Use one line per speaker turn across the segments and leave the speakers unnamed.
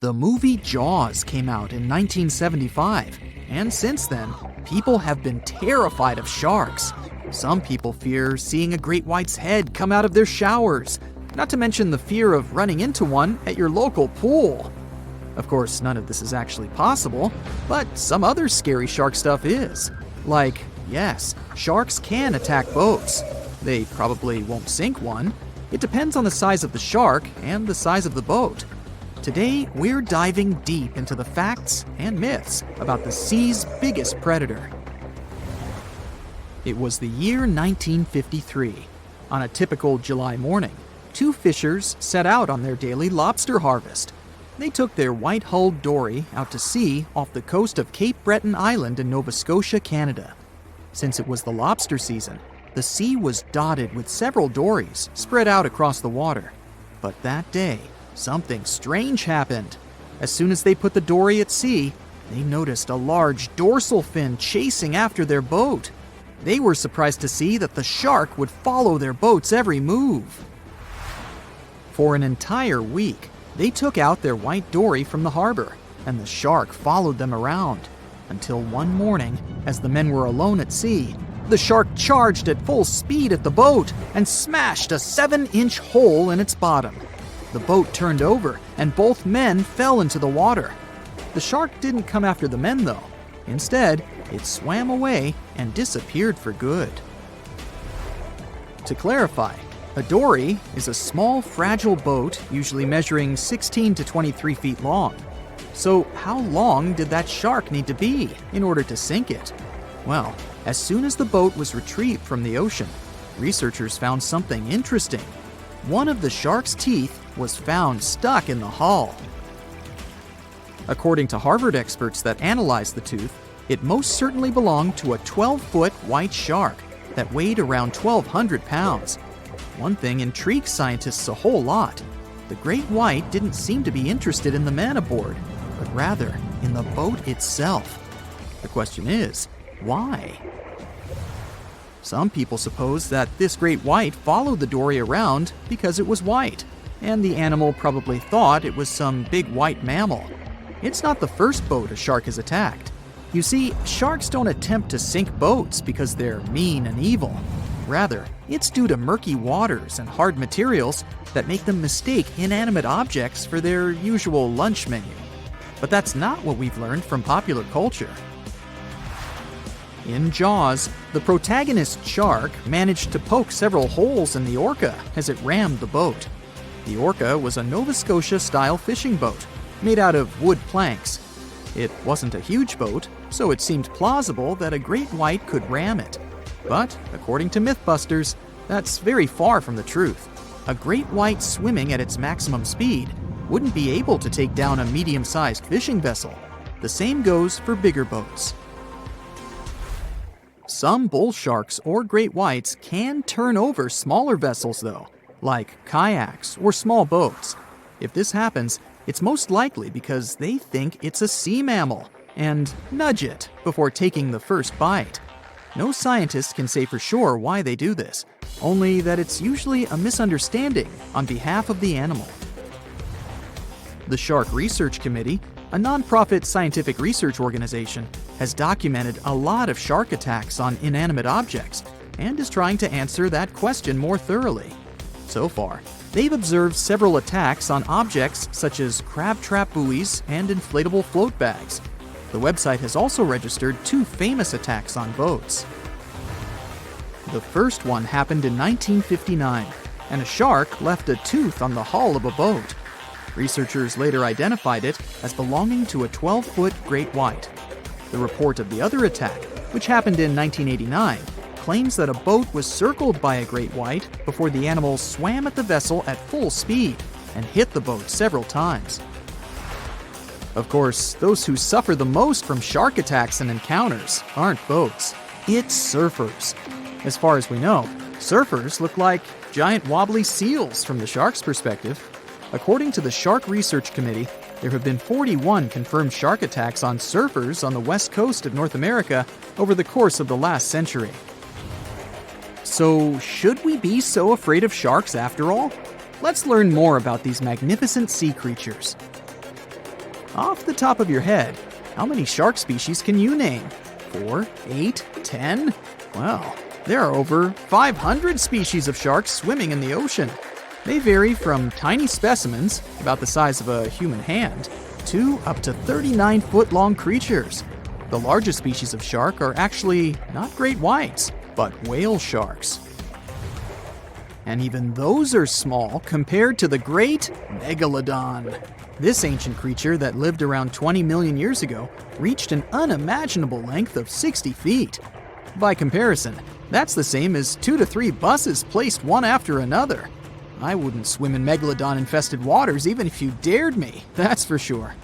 The movie Jaws came out in 1975, and since then, people have been terrified of sharks. Some people fear seeing a great white's head come out of their showers, not to mention the fear of running into one at your local pool. Of course, none of this is actually possible, but some other scary shark stuff is. Like, yes, sharks can attack boats. They probably won't sink one. It depends on the size of the shark and the size of the boat. Today, we're diving deep into the facts and myths about the sea's biggest predator. It was the year 1953. On a typical July morning, two fishers set out on their daily lobster harvest. They took their white-hulled dory out to sea off the coast of Cape Breton Island in Nova Scotia, Canada. Since it was the lobster season, the sea was dotted with several dories spread out across the water. But that day, something strange happened. As soon as they put the dory at sea, they noticed a large dorsal fin chasing after their boat. They were surprised to see that the shark would follow their boat's every move. For an entire week, they took out their white dory from the harbor, and the shark followed them around. Until one morning, as the men were alone at sea, the shark charged at full speed at the boat and smashed a 7-inch hole in its bottom. The boat turned over, and both men fell into the water. The shark didn't come after the men, though. Instead, it swam away and disappeared for good. To clarify, a dory is a small, fragile boat usually measuring 16 to 23 feet long. So how long did that shark need to be in order to sink it? Well, as soon as the boat was retrieved from the ocean, researchers found something interesting. One of the shark's teeth was found stuck in the hull. According to Harvard experts that analyzed the tooth, it most certainly belonged to a 12-foot white shark that weighed around 1,200 pounds. One thing intrigued scientists a whole lot. The great white didn't seem to be interested in the men aboard, but rather in the boat itself. The question is, why? Some people suppose that this great white followed the dory around because it was white, and the animal probably thought it was some big white mammal. It's not the first boat a shark has attacked. You see, sharks don't attempt to sink boats because they're mean and evil. Rather, it's due to murky waters and hard materials that make them mistake inanimate objects for their usual lunch menu. But that's not what we've learned from popular culture. In Jaws, the protagonist shark managed to poke several holes in the orca as it rammed the boat. The orca was a Nova Scotia-style fishing boat made out of wood planks. It wasn't a huge boat, so it seemed plausible that a great white could ram it. But, according to Mythbusters, that's very far from the truth. A great white swimming at its maximum speed wouldn't be able to take down a medium-sized fishing vessel. The same goes for bigger boats. Some bull sharks or great whites can turn over smaller vessels, though, like kayaks or small boats. If this happens, it's most likely because they think it's a sea mammal and nudge it before taking the first bite. No scientist can say for sure why they do this, only that it's usually a misunderstanding on behalf of the animal. The Shark Research Committee, a nonprofit scientific research organization, has documented a lot of shark attacks on inanimate objects and is trying to answer that question more thoroughly. So far, they've observed several attacks on objects such as crab trap buoys and inflatable float bags. The website has also registered 2 famous attacks on boats. The first one happened in 1959, and a shark left a tooth on the hull of a boat. Researchers later identified it as belonging to a 12-foot great white. The report of the other attack, which happened in 1989, claims that a boat was circled by a great white before the animal swam at the vessel at full speed and hit the boat several times. Of course, those who suffer the most from shark attacks and encounters aren't boats, it's surfers. As far as we know, surfers look like giant wobbly seals from the shark's perspective. According to the Shark Research Committee, there have been 41 confirmed shark attacks on surfers on the west coast of North America over the course of the last century. So, should we be so afraid of sharks after all? Let's learn more about these magnificent sea creatures. off the top of your head, how many shark species can you name? 4, 8, 10? Well, there are over 500 species of sharks swimming in the ocean. They vary from tiny specimens, about the size of a human hand, to up to 39-foot-long creatures. The largest species of shark are actually not great whites, but whale sharks. And even those are small compared to the great Megalodon. This ancient creature that lived around 20 million years ago reached an unimaginable length of 60 feet. By comparison, that's the same as 2 to 3 buses placed one after another. I wouldn't swim in Megalodon-infested waters even if you dared me, that's for sure.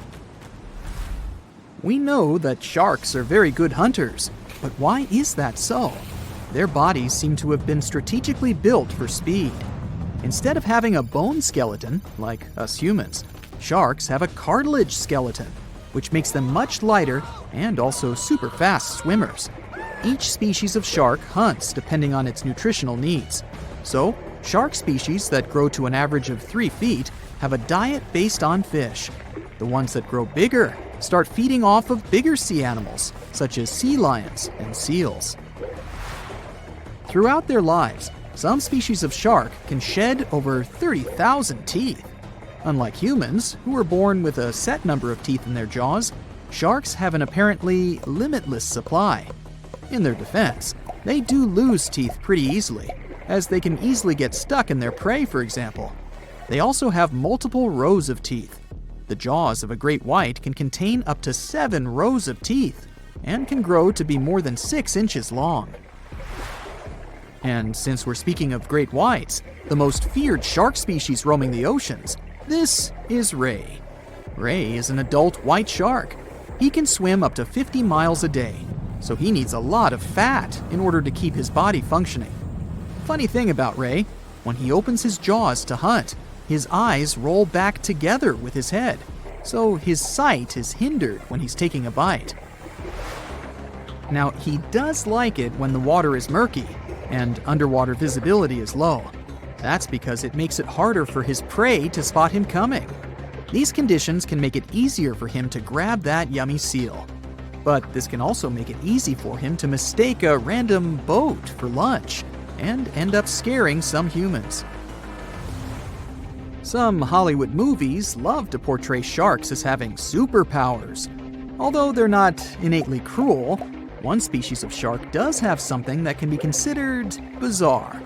We know that sharks are very good hunters, but why is that so? Their bodies seem to have been strategically built for speed. Instead of having a bone skeleton, like us humans, sharks have a cartilage skeleton, which makes them much lighter and also super fast swimmers. Each species of shark hunts depending on its nutritional needs. So, shark species that grow to an average of 3 feet have a diet based on fish. The ones that grow bigger start feeding off of bigger sea animals, such as sea lions and seals. Throughout their lives, some species of shark can shed over 30,000 teeth. Unlike humans, who are born with a set number of teeth in their jaws, sharks have an apparently limitless supply. In their defense, they do lose teeth pretty easily, as they can easily get stuck in their prey, for example. They also have multiple rows of teeth. The jaws of a great white can contain up to 7 rows of teeth, and can grow to be more than 6 inches long. And since we're speaking of great whites, the most feared shark species roaming the oceans, this is ray. Ray is an adult white shark. He can swim up to 50 miles a day, so he needs a lot of fat in order to keep his body functioning. Funny thing about Ray, when he opens his jaws to hunt, his eyes roll back together with his head, so his sight is hindered when he's taking a bite. Now, he does like it when the water is murky and underwater visibility is low. That's because it makes it harder for his prey to spot him coming. These conditions can make it easier for him to grab that yummy seal. But this can also make it easy for him to mistake a random boat for lunch and end up scaring some humans. Some Hollywood movies love to portray sharks as having superpowers. Although they're not innately cruel, one species of shark does have something that can be considered bizarre.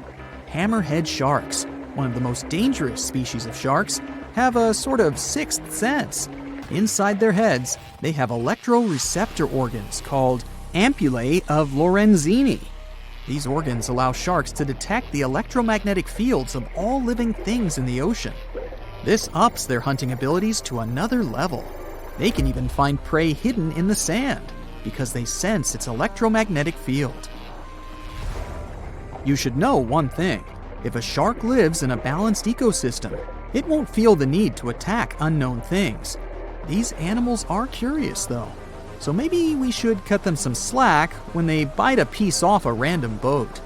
Hammerhead sharks, one of the most dangerous species of sharks, have a sort of sixth sense. Inside their heads, they have electroreceptor organs called ampullae of Lorenzini. These organs allow sharks to detect the electromagnetic fields of all living things in the ocean. This ups their hunting abilities to another level. They can even find prey hidden in the sand because they sense its electromagnetic field. You should know one thing. If a shark lives in a balanced ecosystem, it won't feel the need to attack unknown things. These animals are curious, though, so maybe we should cut them some slack when they bite a piece off a random boat.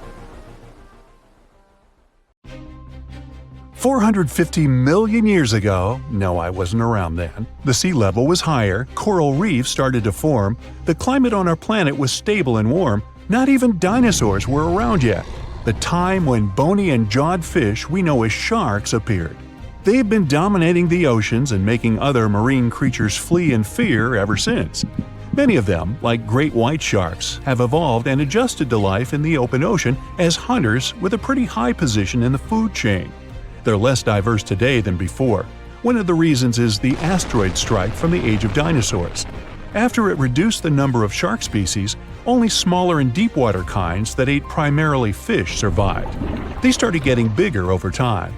450 million years ago, no, I wasn't around then, the sea level was higher, coral reefs started to form, the climate on our planet was stable and warm, not even dinosaurs were around yet. The time when bony and jawed fish we know as sharks appeared. They've been dominating the oceans and making other marine creatures flee in fear ever since. Many of them, like great white sharks, have evolved and adjusted to life in the open ocean as hunters with a pretty high position in the food chain. They're less diverse today than before. One of the reasons is the asteroid strike from the age of dinosaurs. After it reduced the number of shark species, only smaller and deep-water kinds that ate primarily fish survived. They started getting bigger over time.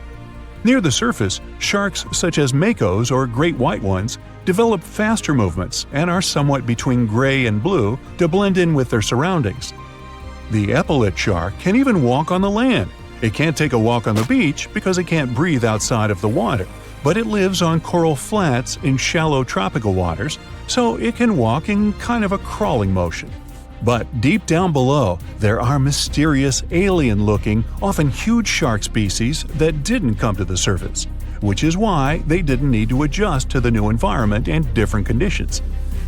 Near the surface, sharks such as makos or great white ones develop faster movements and are somewhat between gray and blue to blend in with their surroundings. The epaulet shark can even walk on the land. It can't take a walk on the beach because it can't breathe outside of the water, but it lives on coral flats in shallow tropical waters, so it can walk in kind of a crawling motion. But deep down below, there are mysterious, alien-looking, often huge shark species that didn't come to the surface. which is why they didn't need to adjust to the new environment and different conditions.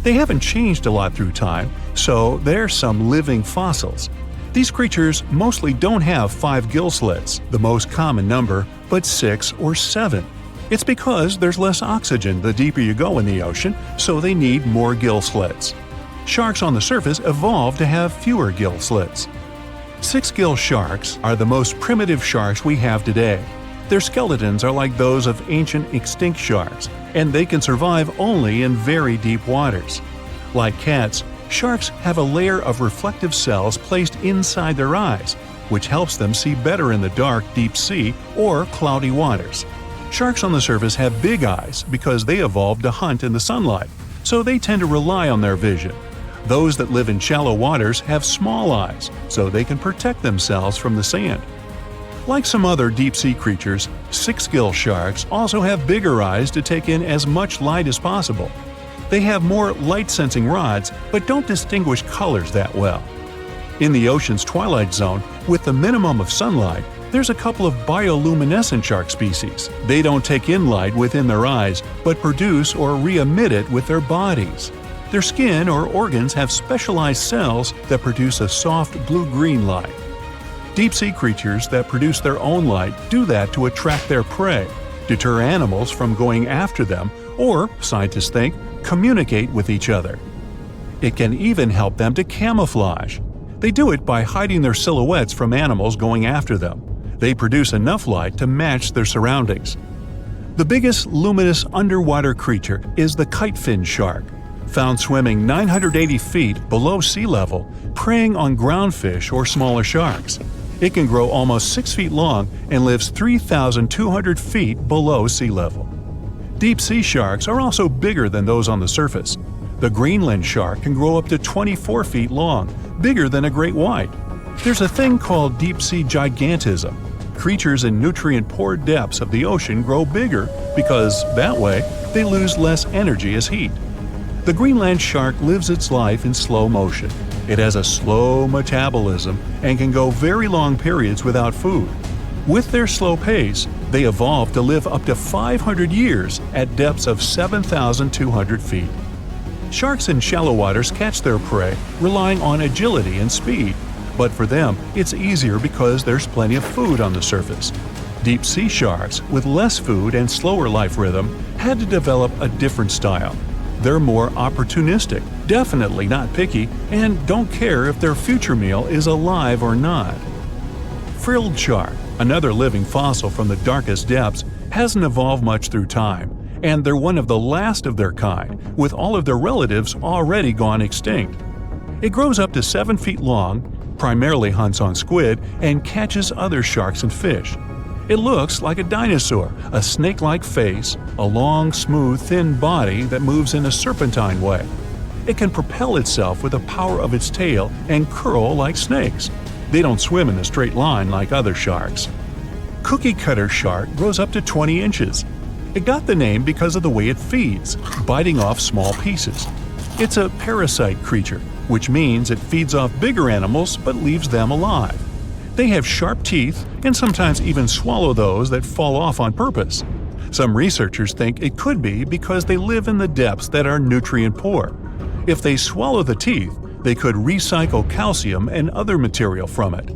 They haven't changed a lot through time, so they're some living fossils. These creatures mostly don't have 5 gill slits, the most common number, but 6 or 7. It's because there's less oxygen the deeper you go in the ocean, so they need more gill slits. Sharks on the surface evolved to have fewer gill slits. 6-gill sharks are the most primitive sharks we have today. Their skeletons are like those of ancient extinct sharks, and they can survive only in very deep waters. Like cats, sharks have a layer of reflective cells placed inside their eyes, which helps them see better in the dark, deep sea or cloudy waters. Sharks on the surface have big eyes because they evolved to hunt in the sunlight, so they tend to rely on their vision. Those that live in shallow waters have small eyes, so they can protect themselves from the sand. Like some other deep-sea creatures, 6-gill sharks also have bigger eyes to take in as much light as possible. They have more light-sensing rods, but don't distinguish colors that well. In the ocean's twilight zone, with the minimum of sunlight, there's a couple of bioluminescent shark species. They don't take in light within their eyes, but produce or re-emit it with their bodies. Their skin or organs have specialized cells that produce a soft blue-green light. Deep-sea creatures that produce their own light do that to attract their prey, deter animals from going after them, or, scientists think, communicate with each other. It can even help them to camouflage. They do it by hiding their silhouettes from animals going after them. They produce enough light to match their surroundings. The biggest luminous underwater creature is the kite-fin shark, found swimming 980 feet below sea level, preying on groundfish or smaller sharks. It can grow almost 6 feet long and lives 3,200 feet below sea level. Deep-sea sharks are also bigger than those on the surface. The Greenland shark can grow up to 24 feet long, bigger than a great white. There's a thing called deep-sea gigantism. Creatures in nutrient-poor depths of the ocean grow bigger because, that way, they lose less energy as heat. The Greenland shark lives its life in slow motion. It has a slow metabolism and can go very long periods without food. With their slow pace, they evolved to live up to 500 years at depths of 7,200 feet. Sharks in shallow waters catch their prey relying on agility and speed, but for them, it's easier because there's plenty of food on the surface. Deep-sea sharks, with less food and slower life rhythm, had to develop a different style. They're more opportunistic, definitely not picky, and don't care if their future meal is alive or not. Frilled shark, another living fossil from the darkest depths, hasn't evolved much through time, and they're one of the last of their kind, with all of their relatives already gone extinct. It grows up to 7 feet long, primarily hunts on squid, and catches other sharks and fish. It looks like a dinosaur, a snake-like face, a long, smooth, thin body that moves in a serpentine way. It can propel itself with the power of its tail and curl like snakes. They don't swim in a straight line like other sharks. Cookie cutter shark grows up to 20 inches. It got the name because of the way it feeds, biting off small pieces. It's a parasite creature, which means it feeds off bigger animals but leaves them alive. They have sharp teeth and sometimes even swallow those that fall off on purpose. Some researchers think it could be because they live in the depths that are nutrient poor. If they swallow the teeth, they could recycle calcium and other material from it.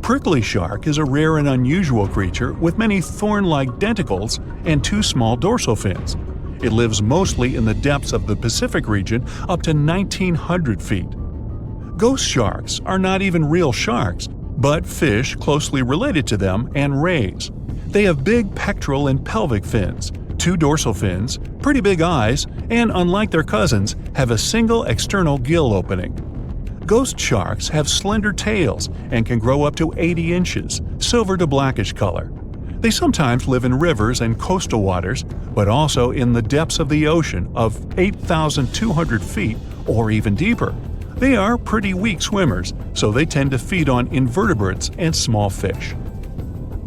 Prickly shark is a rare and unusual creature with many thorn-like denticles and 2 small dorsal fins. It lives mostly in the depths of the Pacific region up to 1,900 feet. Ghost sharks are not even real sharks, but fish closely related to them and rays. They have big pectoral and pelvic fins, 2 dorsal fins, pretty big eyes, and unlike their cousins, have a single external gill opening. Ghost sharks have slender tails and can grow up to 80 inches, silver to blackish color. They sometimes live in rivers and coastal waters, but also in the depths of the ocean of 8,200 feet or even deeper. They are pretty weak swimmers, so they tend to feed on invertebrates and small fish.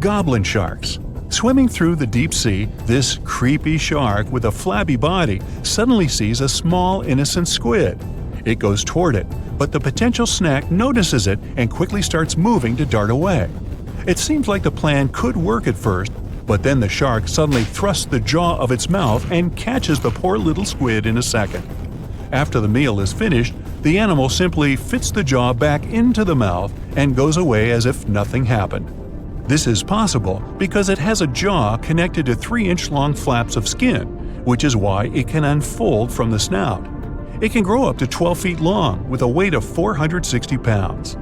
Goblin sharks. Swimming through the deep sea, this creepy shark with a flabby body suddenly sees a small, innocent squid. It goes toward it, but the potential snack notices it and quickly starts moving to dart away. It seems like the plan could work at first, But then the shark suddenly thrusts the jaw of its mouth and catches the poor little squid in a second. After the meal is finished, the animal simply fits the jaw back into the mouth and goes away as if nothing happened. This is possible because it has a jaw connected to 3-inch-long flaps of skin, which is why it can unfold from the snout. It can grow up to 12 feet long with a weight of 460 pounds.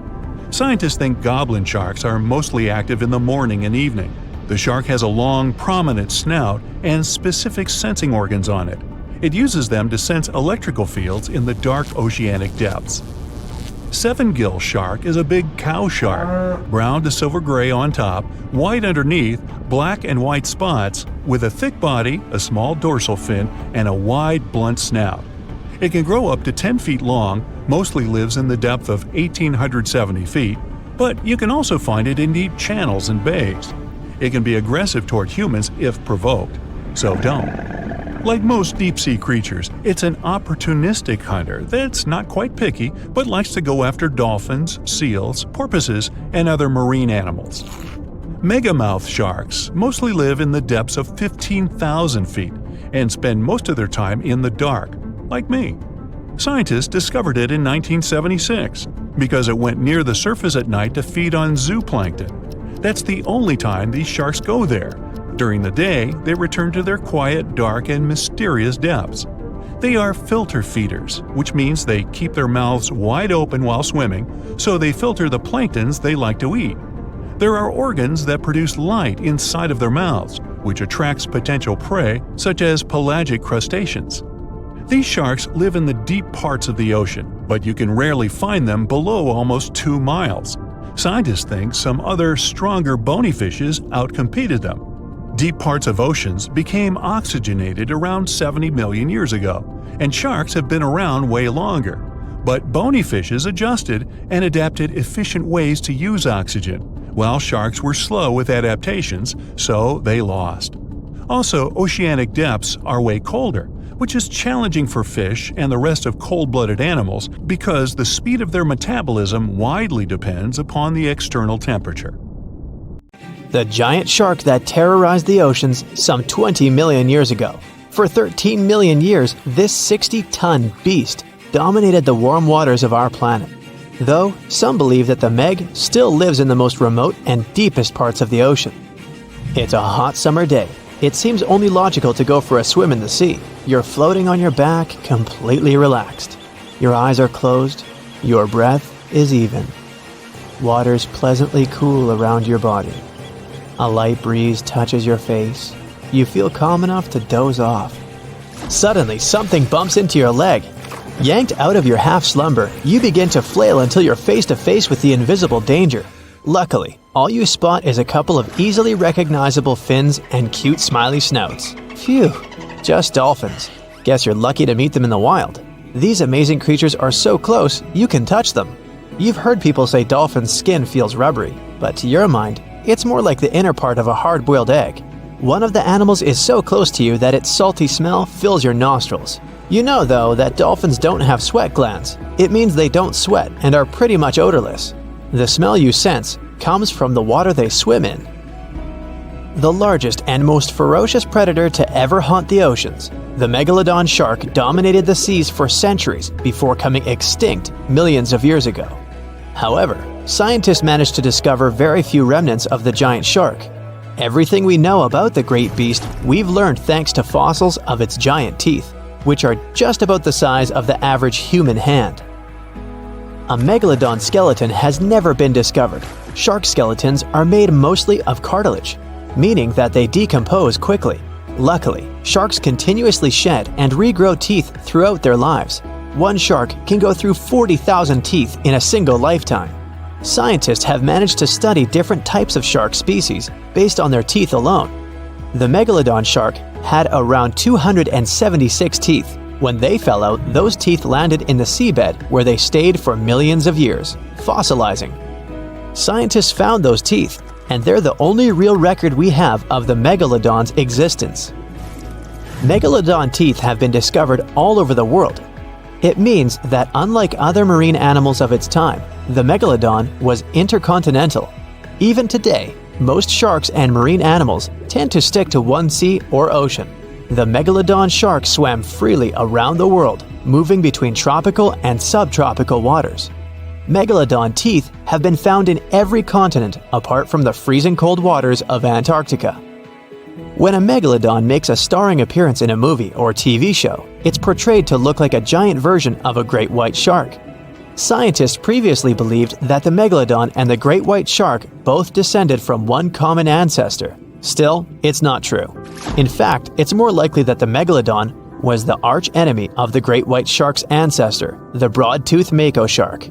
Scientists think goblin sharks are mostly active in the morning and evening. The shark has a long, prominent snout and specific sensing organs on it. It uses them to sense electrical fields in the dark oceanic depths. Seven-gill shark is a big cow shark, brown to silver-gray on top, white underneath, black and white spots, with a thick body, a small dorsal fin, and a wide, blunt snout. It can grow up to 10 feet long, mostly lives in the depth of 1,870 feet, but you can also find it in deep channels and bays. It can be aggressive toward humans if provoked, so don't. Like most deep-sea creatures, it's an opportunistic hunter that's not quite picky but likes to go after dolphins, seals, porpoises, and other marine animals. Megamouth sharks mostly live in the depths of 15,000 feet and spend most of their time in the dark, like me. Scientists discovered it in 1976 because it went near the surface at night to feed on zooplankton. That's the only time these sharks go there. During the day, they return to their quiet, dark, and mysterious depths. They are filter feeders, which means they keep their mouths wide open while swimming, so they filter the planktons they like to eat. There are organs that produce light inside of their mouths, which attracts potential prey, such as pelagic crustaceans. These sharks live in the deep parts of the ocean, but you can rarely find them below almost 2 miles. Scientists think some other, stronger bony fishes outcompeted them. Deep parts of oceans became oxygenated around 70 million years ago, and sharks have been around way longer. But bony fishes adjusted and adapted efficient ways to use oxygen, while sharks were slow with adaptations, so they lost. Also, oceanic depths are way colder, which is challenging for fish and the rest of cold-blooded animals because the speed of their metabolism widely depends upon the external temperature.
The giant shark that terrorized the oceans some 20 million years ago. For 13 million years, this 60-ton beast dominated the warm waters of our planet. Though, some believe that the Meg still lives in the most remote and deepest parts of the ocean. It's a hot summer day. It seems only logical to go for a swim in the sea. You're floating on your back, completely relaxed. Your eyes are closed. Your breath is even. Water's pleasantly cool around your body. A light breeze touches your face. You feel calm enough to doze off. Suddenly, something bumps into your leg. Yanked out of your half-slumber, you begin to flail until you're face to face with the invisible danger. Luckily, all you spot is a couple of easily recognizable fins and cute smiley snouts. Phew, just dolphins. Guess you're lucky to meet them in the wild. These amazing creatures are so close, you can touch them. You've heard people say dolphins' skin feels rubbery, but to your mind, it's more like the inner part of a hard-boiled egg. One of the animals is so close to you that its salty smell fills your nostrils. You know, though, that dolphins don't have sweat glands. It means they don't sweat and are pretty much odorless. The smell you sense comes from the water they swim in. The largest and most ferocious predator to ever haunt the oceans, the Megalodon shark dominated the seas for centuries before coming extinct millions of years ago. However, scientists managed to discover very few remnants of the giant shark. Everything we know about the great beast we've learned thanks to fossils of its giant teeth, which are just about the size of the average human hand. A megalodon skeleton has never been discovered. Shark skeletons are made mostly of cartilage, meaning that they decompose quickly. Luckily, sharks continuously shed and regrow teeth throughout their lives. One shark can go through 40,000 teeth in a single lifetime. Scientists have managed to study different types of shark species based on their teeth alone. The Megalodon shark had around 276 teeth. When they fell out, those teeth landed in the seabed where they stayed for millions of years, fossilizing. Scientists found those teeth, and they're the only real record we have of the Megalodon's existence. Megalodon teeth have been discovered all over the world. It means that unlike other marine animals of its time, the Megalodon was intercontinental. Even today, most sharks and marine animals tend to stick to one sea or ocean. The Megalodon shark swam freely around the world, moving between tropical and subtropical waters. Megalodon teeth have been found in every continent apart from the freezing cold waters of Antarctica. When a megalodon makes a starring appearance in a movie or TV show, it's portrayed to look like a giant version of a great white shark. Scientists previously believed that the megalodon and the great white shark both descended from one common ancestor. Still, it's not true. In fact, it's more likely that the megalodon was the arch enemy of the great white shark's ancestor, the broad-toothed mako shark.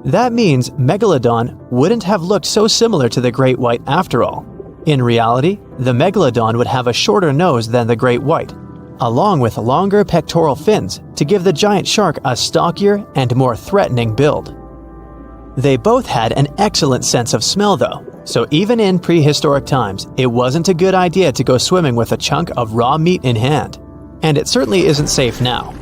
That means Megalodon wouldn't have looked so similar to the great white after all. In reality, the Megalodon would have a shorter nose than the great white, along with longer pectoral fins to give the giant shark a stockier and more threatening build. They both had an excellent sense of smell though, so even in prehistoric times, it wasn't a good idea to go swimming with a chunk of raw meat in hand. And it certainly isn't safe now.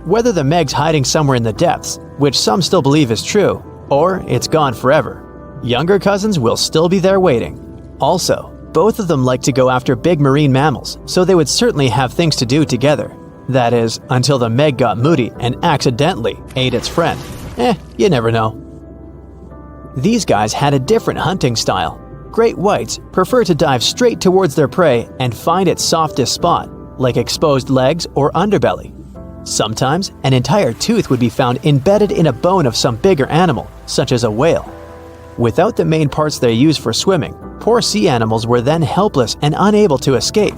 Whether the Meg's hiding somewhere in the depths, which some still believe is true, or it's gone forever, younger cousins will still be there waiting. Also, both of them like to go after big marine mammals, so they would certainly have things to do together. That is, until the Meg got moody and accidentally ate its friend. You never know. These guys had a different hunting style. Great whites prefer to dive straight towards their prey and find its softest spot, like exposed legs or underbelly. Sometimes, an entire tooth would be found embedded in a bone of some bigger animal, such as a whale. Without the main parts they use for swimming, poor sea animals were then helpless and unable to escape.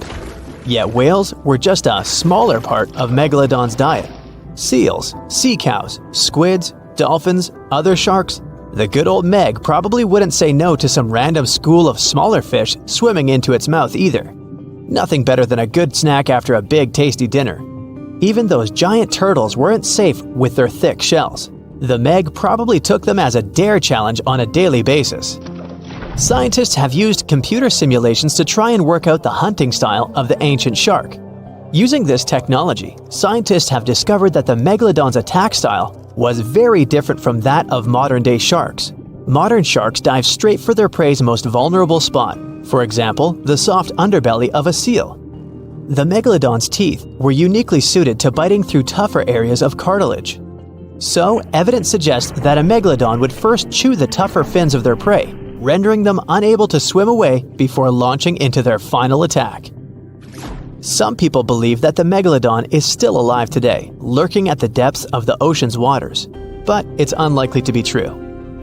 Yet whales were just a smaller part of Megalodon's diet. Seals, sea cows, squids, dolphins, other sharks. The good old Meg probably wouldn't say no to some random school of smaller fish swimming into its mouth either. Nothing better than a good snack after a big tasty dinner. Even those giant turtles weren't safe with their thick shells. The Meg probably took them as a dare challenge on a daily basis. Scientists have used computer simulations to try and work out the hunting style of the ancient shark. Using this technology, scientists have discovered that the Megalodon's attack style was very different from that of modern-day sharks. Modern sharks dive straight for their prey's most vulnerable spot, for example, the soft underbelly of a seal. The Megalodon's teeth were uniquely suited to biting through tougher areas of cartilage. So, evidence suggests that a Megalodon would first chew the tougher fins of their prey, rendering them unable to swim away before launching into their final attack. Some people believe that the Megalodon is still alive today, lurking at the depths of the ocean's waters. But it's unlikely to be true.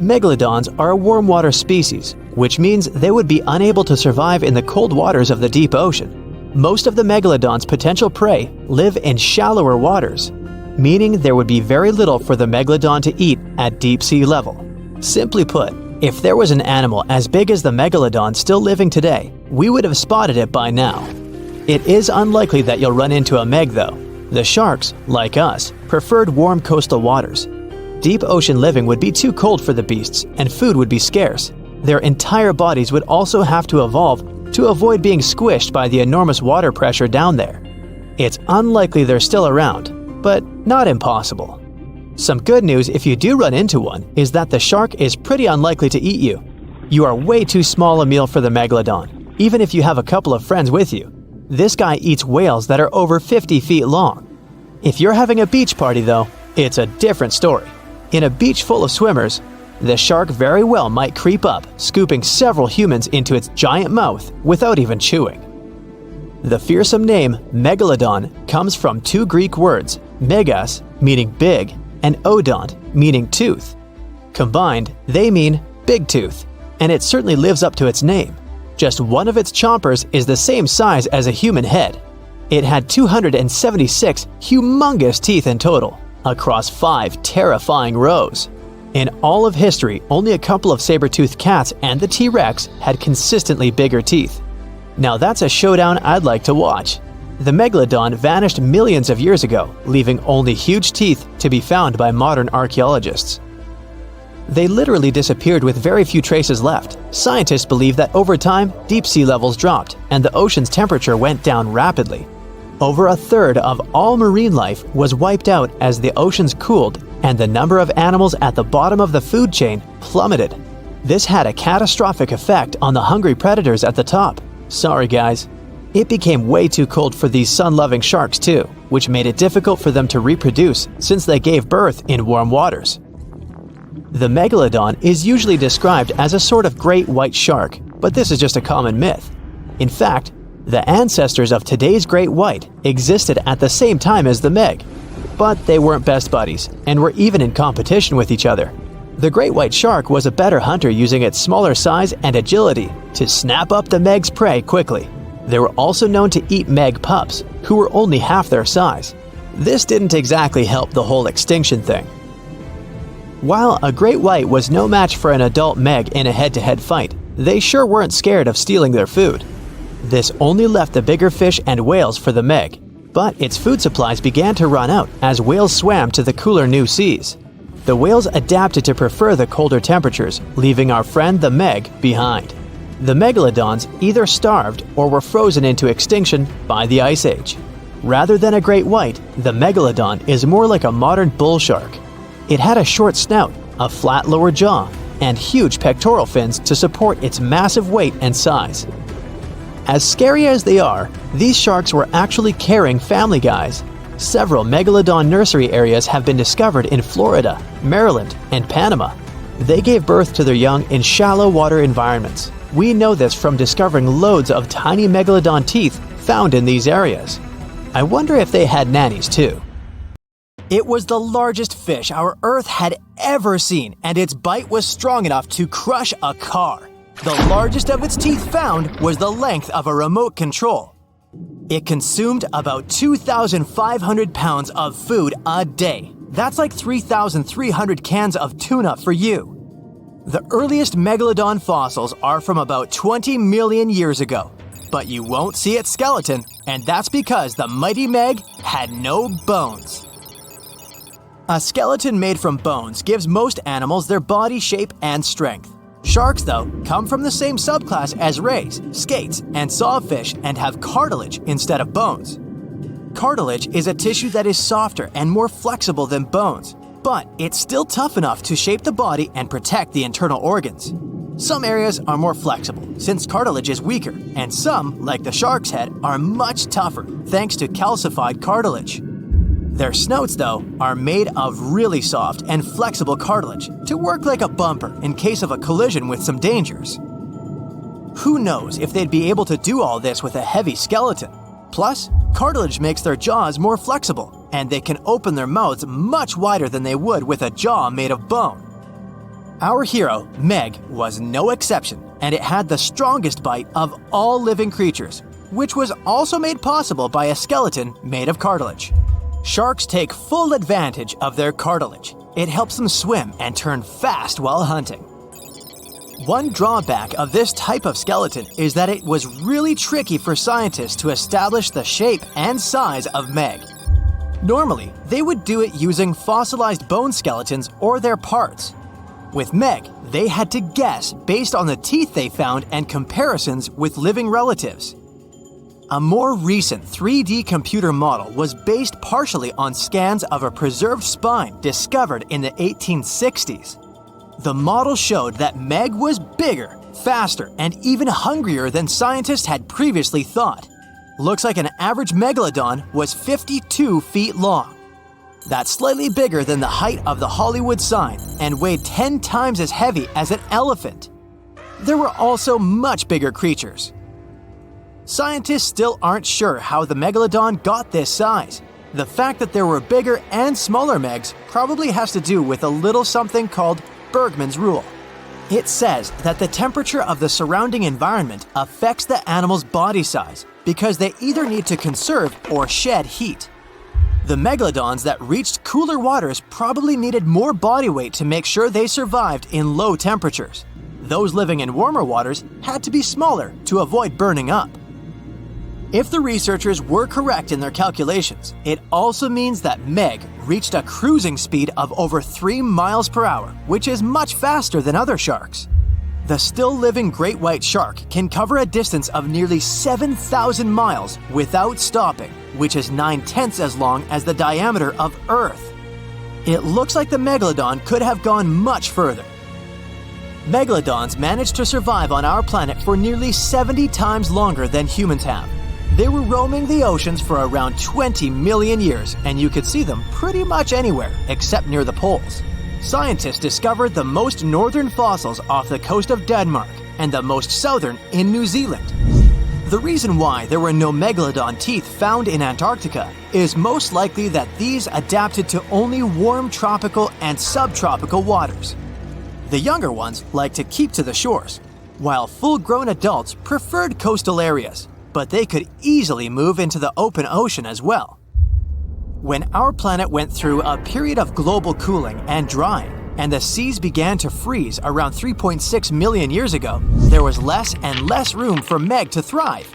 Megalodons are a warm water species, which means they would be unable to survive in the cold waters of the deep ocean. Most of the Megalodon's potential prey live in shallower waters, meaning there would be very little for the Megalodon to eat at deep sea level. Simply put, if there was an animal as big as the Megalodon still living today, we would have spotted it by now. It is unlikely that you'll run into a Meg though. The sharks, like us, preferred warm coastal waters. Deep ocean living would be too cold for the beasts, and food would be scarce. Their entire bodies would also have to evolve to avoid being squished by the enormous water pressure down there. It's unlikely they're still around, but not impossible. Some good news if you do run into one is that the shark is pretty unlikely to eat you. You are way too small a meal for the Megalodon, even if you have a couple of friends with you. This guy eats whales that are over 50 feet long. If you're having a beach party though, it's a different story. In a beach full of swimmers, the shark very well might creep up, scooping several humans into its giant mouth without even chewing. The fearsome name Megalodon comes from two Greek words, megas, meaning big, and odont, meaning tooth. Combined, they mean big tooth, and it certainly lives up to its name. Just one of its chompers is the same size as a human head. It had 276 humongous teeth in total, across 5 terrifying rows. In all of history, only a couple of saber-toothed cats and the T-Rex had consistently bigger teeth. Now that's a showdown I'd like to watch. The Megalodon vanished millions of years ago, leaving only huge teeth to be found by modern archaeologists. They literally disappeared with very few traces left. Scientists believe that over time, deep sea levels dropped and the ocean's temperature went down rapidly. Over a third of all marine life was wiped out as the oceans cooled and the number of animals at the bottom of the food chain plummeted. This had a catastrophic effect on the hungry predators at the top. Sorry guys. It became way too cold for these sun-loving sharks too, which made it difficult for them to reproduce since they gave birth in warm waters. The Megalodon is usually described as a sort of great white shark, but this is just a common myth. In fact, the ancestors of today's great white existed at the same time as the Meg, but they weren't best buddies and were even in competition with each other. The great white shark was a better hunter using its smaller size and agility to snap up the Meg's prey quickly. They were also known to eat Meg pups, who were only half their size. This didn't exactly help the whole extinction thing. While a great white was no match for an adult Meg in a head-to-head fight, they sure weren't scared of stealing their food. This only left the bigger fish and whales for the Meg, but its food supplies began to run out as whales swam to the cooler new seas. The whales adapted to prefer the colder temperatures, leaving our friend the Meg behind. The Megalodons either starved or were frozen into extinction by the Ice Age. Rather than a great white, the Megalodon is more like a modern bull shark. It had a short snout, a flat lower jaw, and huge pectoral fins to support its massive weight and size. As scary as they are, these sharks were actually caring family guys. Several Megalodon nursery areas have been discovered in Florida, Maryland, and Panama. They gave birth to their young in shallow water environments. We know this from discovering loads of tiny Megalodon teeth found in these areas. I wonder if they had nannies too. It was the largest fish our Earth had ever seen, and its bite was strong enough to crush a car. The largest of its teeth found was the length of a remote control. It consumed about 2,500 pounds of food a day. That's like 3,300 cans of tuna for you. The earliest Megalodon fossils are from about 20 million years ago, but you won't see its skeleton, and that's because the mighty Meg had no bones. A skeleton made from bones gives most animals their body shape and strength. Sharks, though, come from the same subclass as rays, skates, and sawfish and have cartilage instead of bones. Cartilage is a tissue that is softer and more flexible than bones, but it's still tough enough to shape the body and protect the internal organs. Some areas are more flexible, since cartilage is weaker, and some, like the shark's head, are much tougher thanks to calcified cartilage. Their snouts, though, are made of really soft and flexible cartilage to work like a bumper in case of a collision with some dangers. Who knows if they'd be able to do all this with a heavy skeleton? Plus, cartilage makes their jaws more flexible, and they can open their mouths much wider than they would with a jaw made of bone. Our hero, Meg, was no exception, and it had the strongest bite of all living creatures, which was also made possible by a skeleton made of cartilage. Sharks take full advantage of their cartilage. It helps them swim and turn fast while hunting. One drawback of this type of skeleton is that it was really tricky for scientists to establish the shape and size of Meg. Normally, they would do it using fossilized bone skeletons or their parts. With Meg, they had to guess based on the teeth they found and comparisons with living relatives. A more recent 3D computer model was based partially on scans of a preserved spine discovered in the 1860s. The model showed that Meg was bigger, faster, and even hungrier than scientists had previously thought. Looks like an average Megalodon was 52 feet long. That's slightly bigger than the height of the Hollywood sign and weighed 10 times as heavy as an elephant. There were also much bigger creatures. Scientists still aren't sure how the Megalodon got this size. The fact that there were bigger and smaller Megs probably has to do with a little something called Bergmann's rule. It says that the temperature of the surrounding environment affects the animal's body size because they either need to conserve or shed heat. The Megalodons that reached cooler waters probably needed more body weight to make sure they survived in low temperatures. Those living in warmer waters had to be smaller to avoid burning up. If the researchers were correct in their calculations, it also means that Meg reached a cruising speed of over 3 miles per hour, which is much faster than other sharks. The still-living great white shark can cover a distance of nearly 7,000 miles without stopping, which is 9/10 as long as the diameter of Earth. It looks like the Megalodon could have gone much further. Megalodons managed to survive on our planet for nearly 70 times longer than humans have. They were roaming the oceans for around 20 million years, and you could see them pretty much anywhere except near the poles. Scientists discovered the most northern fossils off the coast of Denmark and the most southern in New Zealand. The reason why there were no megalodon teeth found in Antarctica is most likely that these adapted to only warm tropical and subtropical waters. The younger ones like to keep to the shores, while full-grown adults preferred coastal areas, but they could easily move into the open ocean as well. When our planet went through a period of global cooling and drying, and the seas began to freeze around 3.6 million years ago, there was less and less room for Meg to thrive.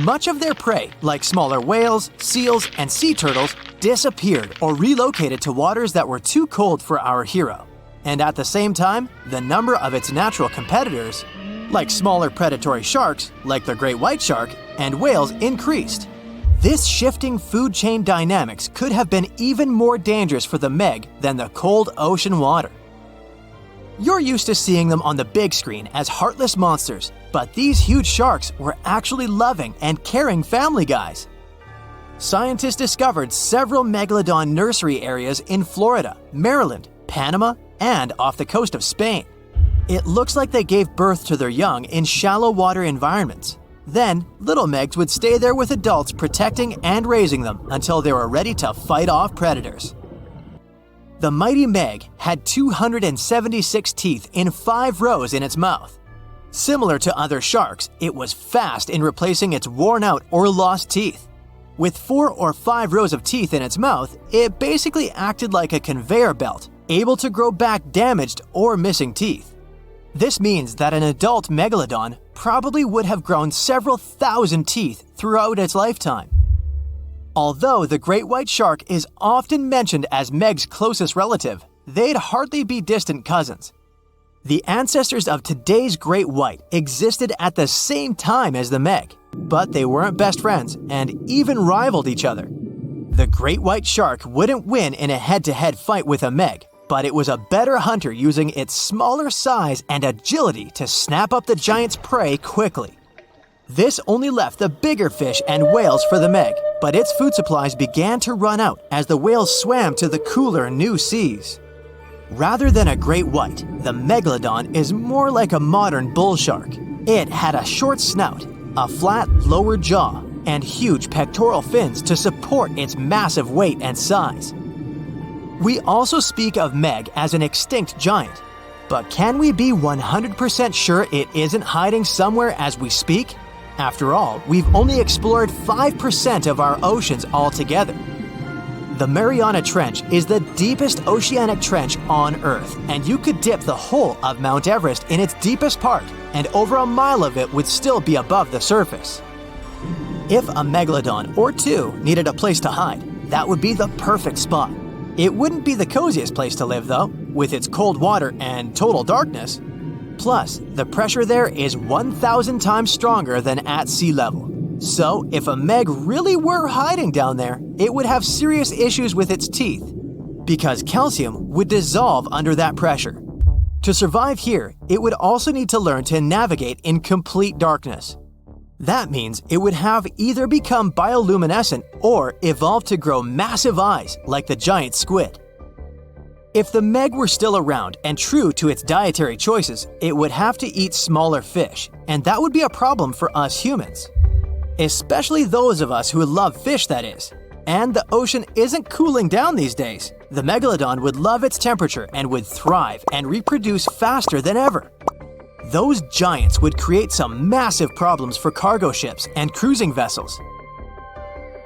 Much of their prey, like smaller whales, seals, and sea turtles, disappeared or relocated to waters that were too cold for our hero. And at the same time, the number of its natural competitors, like smaller predatory sharks, like the great white shark, and whales, increased. This shifting food chain dynamics could have been even more dangerous for the Meg than the cold ocean water. You're used to seeing them on the big screen as heartless monsters, but these huge sharks were actually loving and caring family guys. Scientists discovered several megalodon nursery areas in Florida, Maryland, Panama, and off the coast of Spain. It looks like they gave birth to their young in shallow water environments. Then, little Megs would stay there with adults protecting and raising them until they were ready to fight off predators. The mighty Meg had 276 teeth in 5 rows in its mouth. Similar to other sharks, it was fast in replacing its worn-out or lost teeth. With 4 or 5 rows of teeth in its mouth, it basically acted like a conveyor belt, able to grow back damaged or missing teeth. This means that an adult megalodon probably would have grown several thousand teeth throughout its lifetime. Although the great white shark is often mentioned as Meg's closest relative, they'd hardly be distant cousins. The ancestors of today's great white existed at the same time as the Meg, but they weren't best friends and even rivaled each other. The great white shark wouldn't win in a head-to-head fight with a Meg, but it was a better hunter using its smaller size and agility to snap up the giant's prey quickly. This only left the bigger fish and whales for the Meg, but its food supplies began to run out as the whales swam to the cooler new seas. Rather than a great white, the megalodon is more like a modern bull shark. It had a short snout, a flat lower jaw, and huge pectoral fins to support its massive weight and size. We also speak of Meg as an extinct giant, but can we be 100% sure it isn't hiding somewhere as we speak? After all, we've only explored 5% of our oceans altogether. The Mariana Trench is the deepest oceanic trench on Earth, and you could dip the whole of Mount Everest in its deepest part, and over a mile of it would still be above the surface. If a megalodon or two needed a place to hide, that would be the perfect spot. It wouldn't be the coziest place to live, though, with its cold water and total darkness. Plus, the pressure there is 1,000 times stronger than at sea level. So, if a Meg really were hiding down there, it would have serious issues with its teeth, because calcium would dissolve under that pressure. To survive here, it would also need to learn to navigate in complete darkness. That means it would have either become bioluminescent or evolve to grow massive eyes like the giant squid. If the Meg were still around and true to its dietary choices, it would have to eat smaller fish, and that would be a problem for us humans. Especially those of us who love fish, that is. And the ocean isn't cooling down these days. The megalodon would love its temperature and would thrive and reproduce faster than ever. Those giants would create some massive problems for cargo ships and cruising vessels.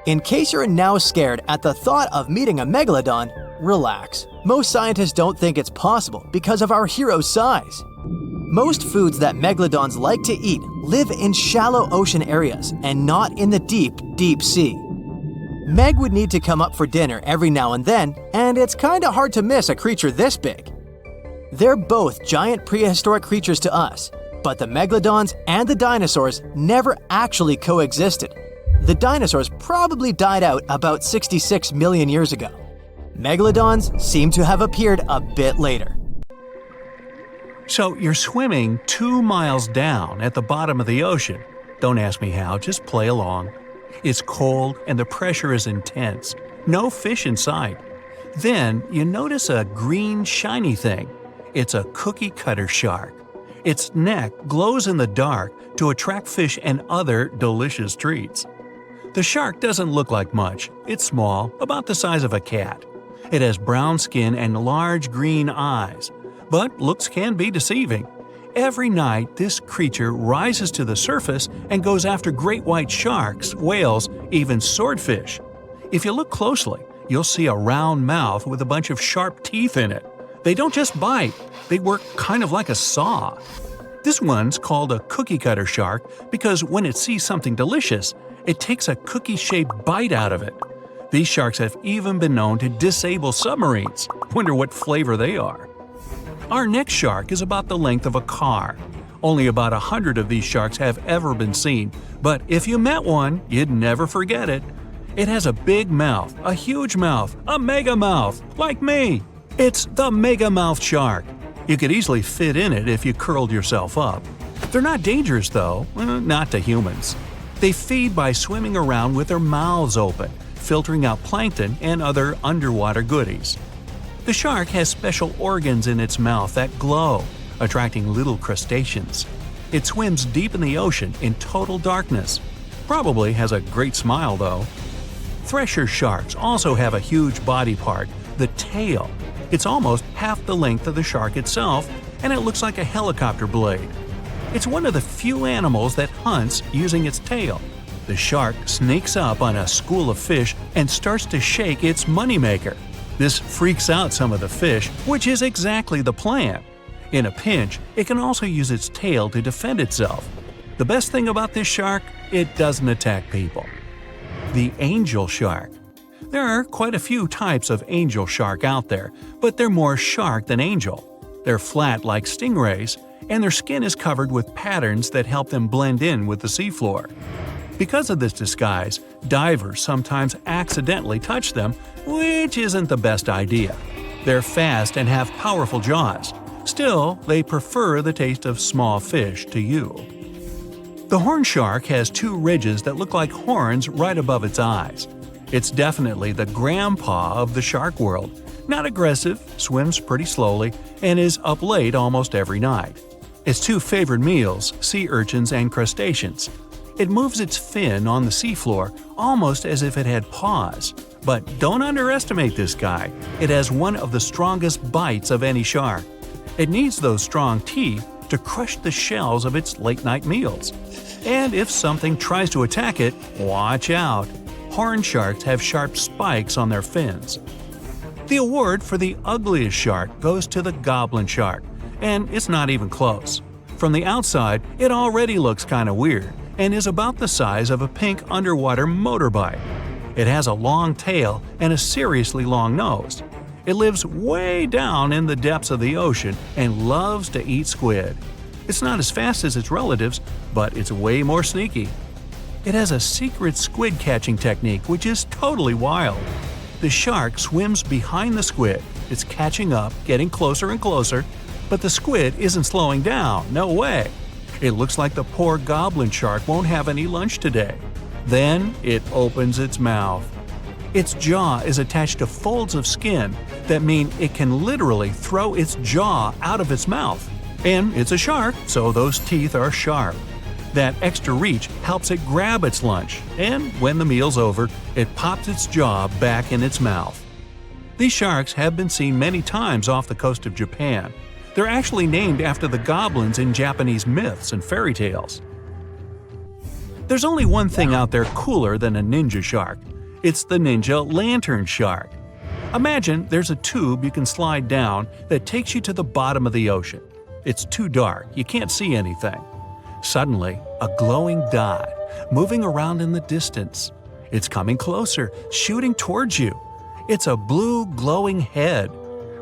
In case you're now scared at the thought of meeting a megalodon, relax. Most scientists don't think it's possible because of our hero's size. Most foods that megalodons like to eat live in shallow ocean areas and not in the deep, deep sea. Meg would need to come up for dinner every now and then, and it's kinda hard to miss a creature this big. They're both giant prehistoric creatures to us, but the megalodons and the dinosaurs never actually coexisted. The dinosaurs probably died out about 66 million years ago. Megalodons seem to have appeared a bit later.
So you're swimming 2 miles down at the bottom of the ocean. Don't ask me how, just play along. It's cold and the pressure is intense. No fish in sight. Then you notice a green shiny thing. It's a cookie cutter shark. Its neck glows in the dark to attract fish and other delicious treats. The shark doesn't look like much. It's small, about the size of a cat. It has brown skin and large green eyes. But looks can be deceiving. Every night, this creature rises to the surface and goes after great white sharks, whales, even swordfish. If you look closely, you'll see a round mouth with a bunch of sharp teeth in it. They don't just bite, they work kind of like a saw. This one's called a cookie cutter shark because when it sees something delicious, it takes a cookie-shaped bite out of it. These sharks have even been known to disable submarines. Wonder what flavor they are. Our next shark is about the length of a car. Only about 100 of these sharks have ever been seen, but if you met one, you'd never forget it. It has a big mouth, a huge mouth, a mega mouth, like me. It's the mega mouth shark. You could easily fit in it if you curled yourself up. They're not dangerous though, not to humans. They feed by swimming around with their mouths open, filtering out plankton and other underwater goodies. The shark has special organs in its mouth that glow, attracting little crustaceans. It swims deep in the ocean in total darkness. Probably has a great smile though. Thresher sharks also have a huge body part, the tail. It's almost half the length of the shark itself, and it looks like a helicopter blade. It's one of the few animals that hunts using its tail. The shark sneaks up on a school of fish and starts to shake its moneymaker. This freaks out some of the fish, which is exactly the plan. In a pinch, it can also use its tail to defend itself. The best thing about this shark, it doesn't attack people. The angel shark. There are quite a few types of angel shark out there, but they're more shark than angel. They're flat like stingrays, and their skin is covered with patterns that help them blend in with the seafloor. Because of this disguise, divers sometimes accidentally touch them, which isn't the best idea. They're fast and have powerful jaws. Still, they prefer the taste of small fish to you. The horn shark has two ridges that look like horns right above its eyes. It's definitely the grandpa of the shark world. Not aggressive, swims pretty slowly, and is up late almost every night. Its two favorite meals, sea urchins and crustaceans. It moves its fin on the seafloor almost as if it had paws. But don't underestimate this guy. It has one of the strongest bites of any shark. It needs those strong teeth to crush the shells of its late-night meals. And if something tries to attack it, watch out. Horn sharks have sharp spikes on their fins. The award for the ugliest shark goes to the goblin shark, and it's not even close. From the outside, it already looks kinda weird, and is about the size of a pink underwater motorbike. It has a long tail and a seriously long nose. It lives way down in the depths of the ocean and loves to eat squid. It's not as fast as its relatives, but it's way more sneaky. It has a secret squid catching technique which is totally wild. The shark swims behind the squid. It's catching up, getting closer and closer, but the squid isn't slowing down, no way. It looks like the poor goblin shark won't have any lunch today. Then it opens its mouth. Its jaw is attached to folds of skin that mean it can literally throw its jaw out of its mouth. And it's a shark, so those teeth are sharp. That extra reach helps it grab its lunch, and when the meal's over, it pops its jaw back in its mouth. These sharks have been seen many times off the coast of Japan. They're actually named after the goblins in Japanese myths and fairy tales. There's only one thing out there cooler than a ninja shark. It's the ninja lantern shark. Imagine there's a tube you can slide down that takes you to the bottom of the ocean. It's too dark, you can't see anything. Suddenly, a glowing dot, moving around in the distance. It's coming closer, shooting towards you. It's a blue glowing head.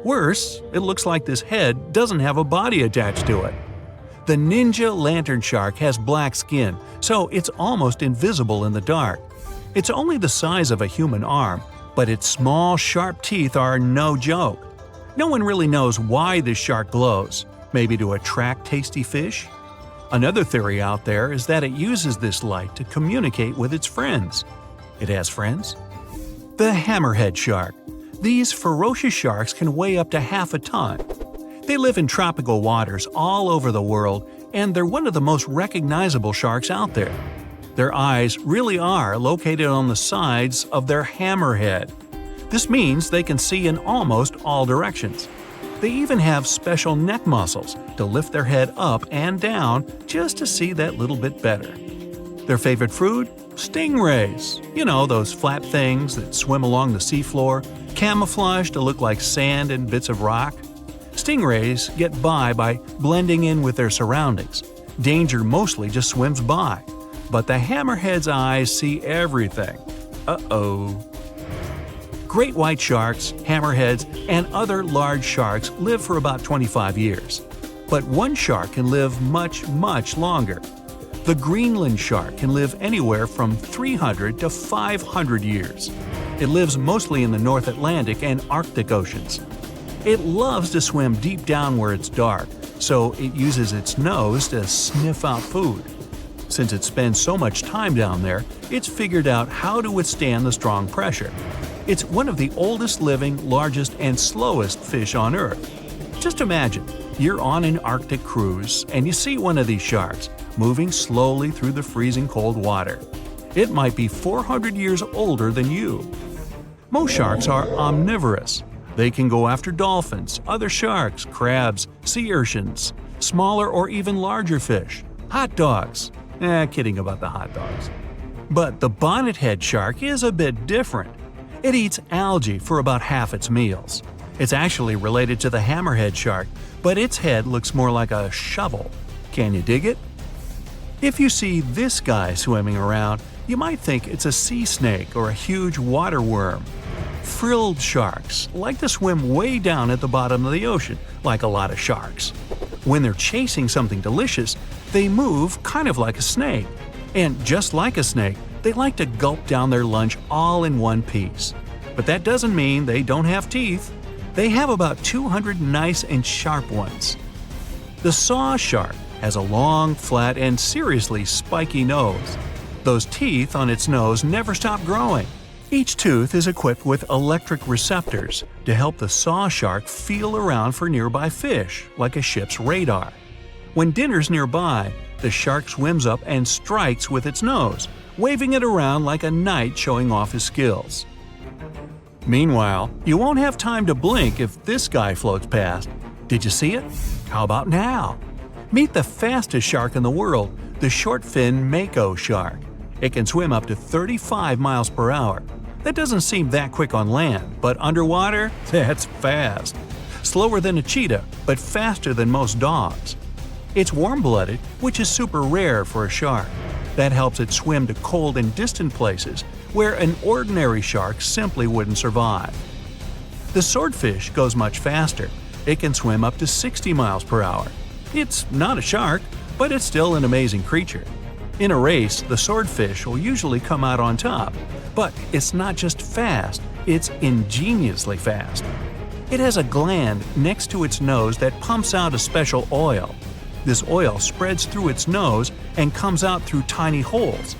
Worse, it looks like this head doesn't have a body attached to it. The ninja lantern shark has black skin, so it's almost invisible in the dark. It's only the size of a human arm, but its small, sharp teeth are no joke. No one really knows why this shark glows. Maybe to attract tasty fish? Another theory out there is that it uses this light to communicate with its friends. It has friends? The hammerhead shark. These ferocious sharks can weigh up to half a ton. They live in tropical waters all over the world, and they're one of the most recognizable sharks out there. Their eyes really are located on the sides of their hammerhead. This means they can see in almost all directions. They even have special neck muscles to lift their head up and down just to see that little bit better. Their favorite food? Stingrays. You know, those flat things that swim along the seafloor, camouflaged to look like sand and bits of rock. Stingrays get by blending in with their surroundings. Danger mostly just swims by. But the hammerhead's eyes see everything. Uh-oh. Great white sharks, hammerheads, and other large sharks live for about 25 years. But one shark can live much, much longer. The Greenland shark can live anywhere from 300 to 500 years. It lives mostly in the North Atlantic and Arctic oceans. It loves to swim deep down where it's dark, so it uses its nose to sniff out food. Since it spends so much time down there, it's figured out how to withstand the strong pressure. It's one of the oldest living, largest, and slowest fish on Earth. Just imagine, you're on an Arctic cruise and you see one of these sharks moving slowly through the freezing cold water. It might be 400 years older than you. Most sharks are omnivorous. They can go after dolphins, other sharks, crabs, sea urchins, smaller or even larger fish, hot dogs. Kidding about the hot dogs. But the bonnethead shark is a bit different. It eats algae for about half its meals. It's actually related to the hammerhead shark, but its head looks more like a shovel. Can you dig it? If you see this guy swimming around, you might think it's a sea snake or a huge water worm. Frilled sharks like to swim way down at the bottom of the ocean, like a lot of sharks. When they're chasing something delicious, they move kind of like a snake. And just like a snake, they like to gulp down their lunch all in one piece. But that doesn't mean they don't have teeth. They have about 200 nice and sharp ones. The saw shark has a long, flat, and seriously spiky nose. Those teeth on its nose never stop growing. Each tooth is equipped with electric receptors to help the saw shark feel around for nearby fish, like a ship's radar. When dinner's nearby, the shark swims up and strikes with its nose, waving it around like a knight showing off his skills. Meanwhile, you won't have time to blink if this guy floats past. Did you see it? How about now? Meet the fastest shark in the world, the short-fin mako shark. It can swim up to 35 miles per hour. That doesn't seem that quick on land, but underwater, that's fast. Slower than a cheetah, but faster than most dogs. It's warm-blooded, which is super rare for a shark. That helps it swim to cold and distant places where an ordinary shark simply wouldn't survive. The swordfish goes much faster. It can swim up to 60 miles per hour. It's not a shark, but it's still an amazing creature. In a race, the swordfish will usually come out on top, but it's not just fast, it's ingeniously fast. It has a gland next to its nose that pumps out a special oil. This oil spreads through its nose and comes out through tiny holes.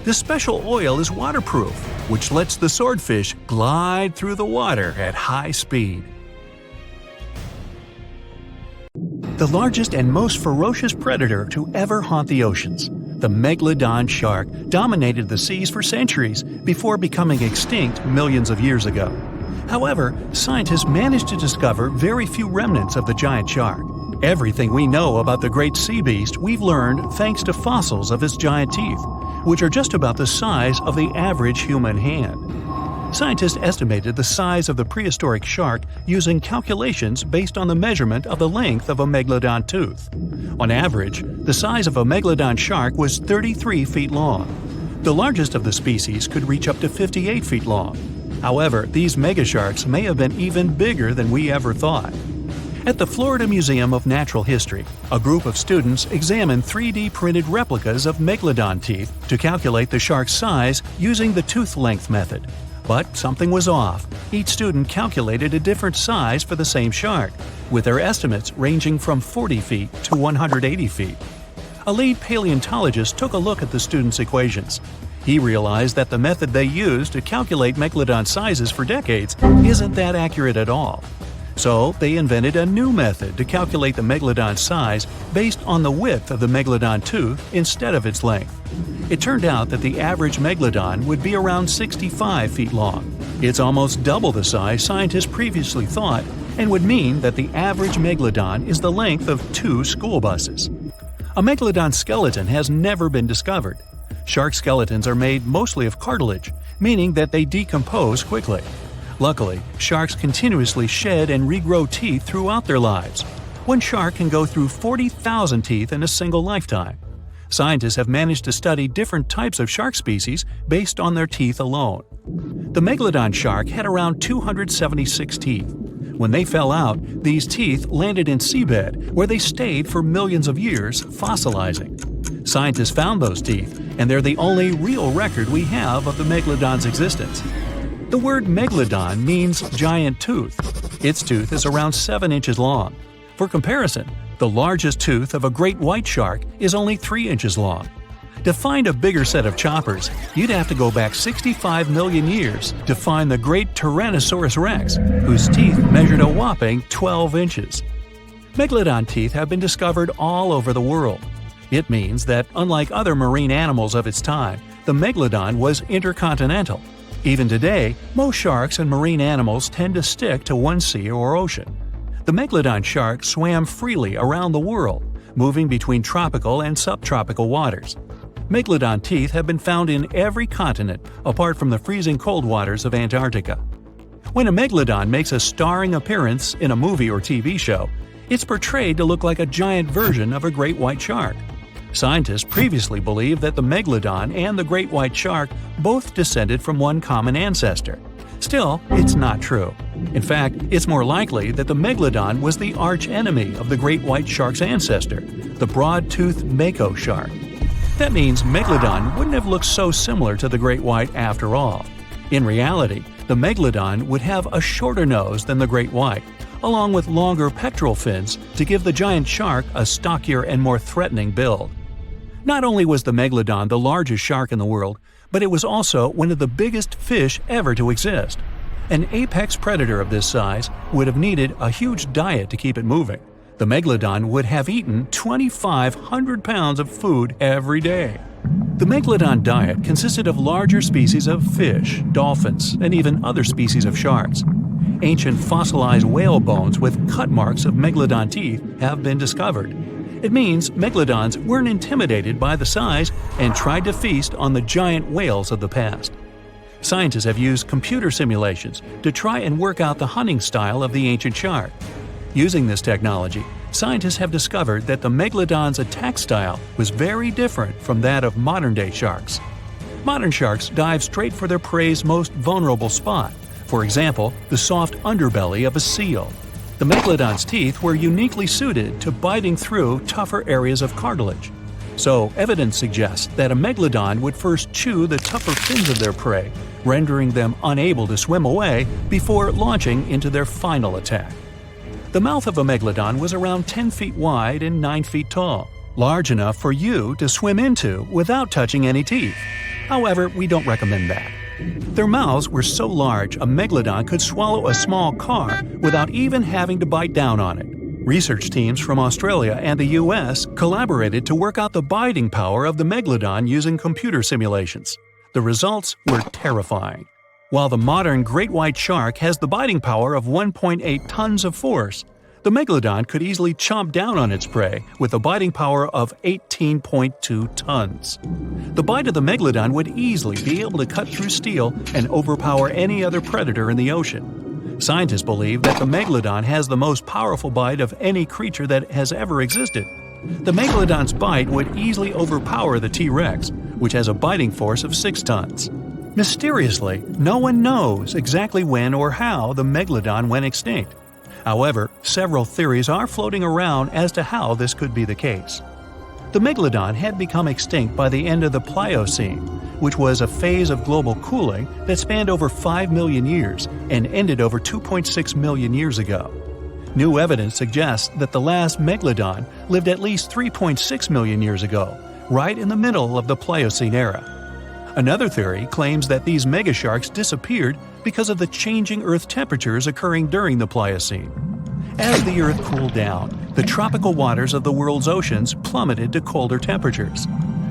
This special oil is waterproof, which lets the swordfish glide through the water at high speed. The largest and most ferocious predator to ever haunt the oceans, the Megalodon shark, dominated the seas for centuries before becoming extinct millions of years ago. However, scientists managed to discover very few remnants of the giant shark. Everything we know about the great sea beast we've learned thanks to fossils of its giant teeth, which are just about the size of the average human hand. Scientists estimated the size of the prehistoric shark using calculations based on the measurement of the length of a megalodon tooth. On average, the size of a megalodon shark was 33 feet long. The largest of the species could reach up to 58 feet long. However, these megasharks may have been even bigger than we ever thought. At the Florida Museum of Natural History, a group of students examined 3D printed replicas of megalodon teeth to calculate the shark's size using the tooth length method. But something was off. Each student calculated a different size for the same shark, with their estimates ranging from 40 feet to 180 feet. A lead paleontologist took a look at the students' equations. He realized that the method they used to calculate megalodon sizes for decades isn't that accurate at all. So they invented a new method to calculate the megalodon size based on the width of the megalodon tooth instead of its length. It turned out that the average megalodon would be around 65 feet long. It's almost double the size scientists previously thought, and would mean that the average megalodon is the length of 2 school buses. A megalodon skeleton has never been discovered. Shark skeletons are made mostly of cartilage, meaning that they decompose quickly. Luckily, sharks continuously shed and regrow teeth throughout their lives. One shark can go through 40,000 teeth in a single lifetime. Scientists have managed to study different types of shark species based on their teeth alone. The Megalodon shark had around 276 teeth. When they fell out, these teeth landed in seabed, where they stayed for millions of years, fossilizing. Scientists found those teeth, and they're the only real record we have of the Megalodon's existence. The word Megalodon means giant tooth. Its tooth is around 7 inches long. For comparison, the largest tooth of a great white shark is only 3 inches long. To find a bigger set of choppers, you'd have to go back 65 million years to find the great Tyrannosaurus rex, whose teeth measured a whopping 12 inches. Megalodon teeth have been discovered all over the world. It means that, unlike other marine animals of its time, the Megalodon was intercontinental. Even today, most sharks and marine animals tend to stick to one sea or ocean. The Megalodon shark swam freely around the world, moving between tropical and subtropical waters. Megalodon teeth have been found in every continent apart from the freezing cold waters of Antarctica. When a Megalodon makes a starring appearance in a movie or TV show, it's portrayed to look like a giant version of a great white shark. Scientists previously believed that the Megalodon and the great white shark both descended from one common ancestor. Still, it's not true. In fact, it's more likely that the Megalodon was the arch-enemy of the great white shark's ancestor, the broad-toothed mako shark. That means Megalodon wouldn't have looked so similar to the great white after all. In reality, the Megalodon would have a shorter nose than the great white, along with longer pectoral fins to give the giant shark a stockier and more threatening build. Not only was the Megalodon the largest shark in the world, but it was also one of the biggest fish ever to exist. An apex predator of this size would have needed a huge diet to keep it moving. The Megalodon would have eaten 2,500 pounds of food every day. The Megalodon diet consisted of larger species of fish, dolphins, and even other species of sharks. Ancient fossilized whale bones with cut marks of Megalodon teeth have been discovered. It means Megalodons weren't intimidated by the size and tried to feast on the giant whales of the past. Scientists have used computer simulations to try and work out the hunting style of the ancient shark. Using this technology, scientists have discovered that the Megalodon's attack style was very different from that of modern-day sharks. Modern sharks dive straight for their prey's most vulnerable spot, for example, the soft underbelly of a seal. The Megalodon's teeth were uniquely suited to biting through tougher areas of cartilage. So, evidence suggests that a Megalodon would first chew the tougher fins of their prey, rendering them unable to swim away before launching into their final attack. The mouth of a Megalodon was around 10 feet wide and 9 feet tall, large enough for you to swim into without touching any teeth. However, we don't recommend that. Their mouths were so large a Megalodon could swallow a small car without even having to bite down on it. Research teams from Australia and the US collaborated to work out the biting power of the Megalodon using computer simulations. The results were terrifying. While the modern great white shark has the biting power of 1.8 tons of force, the Megalodon could easily chomp down on its prey with a biting power of 18.2 tons. The bite of the Megalodon would easily be able to cut through steel and overpower any other predator in the ocean. Scientists believe that the Megalodon has the most powerful bite of any creature that has ever existed. The Megalodon's bite would easily overpower the T-Rex, which has a biting force of 6 tons. Mysteriously, no one knows exactly when or how the Megalodon went extinct. However, several theories are floating around as to how this could be the case. The Megalodon had become extinct by the end of the Pliocene, which was a phase of global cooling that spanned over 5 million years and ended over 2.6 million years ago. New evidence suggests that the last Megalodon lived at least 3.6 million years ago, right in the middle of the Pliocene era. Another theory claims that these megasharks disappeared because of the changing Earth temperatures occurring during the Pliocene. As the Earth cooled down, the tropical waters of the world's oceans plummeted to colder temperatures.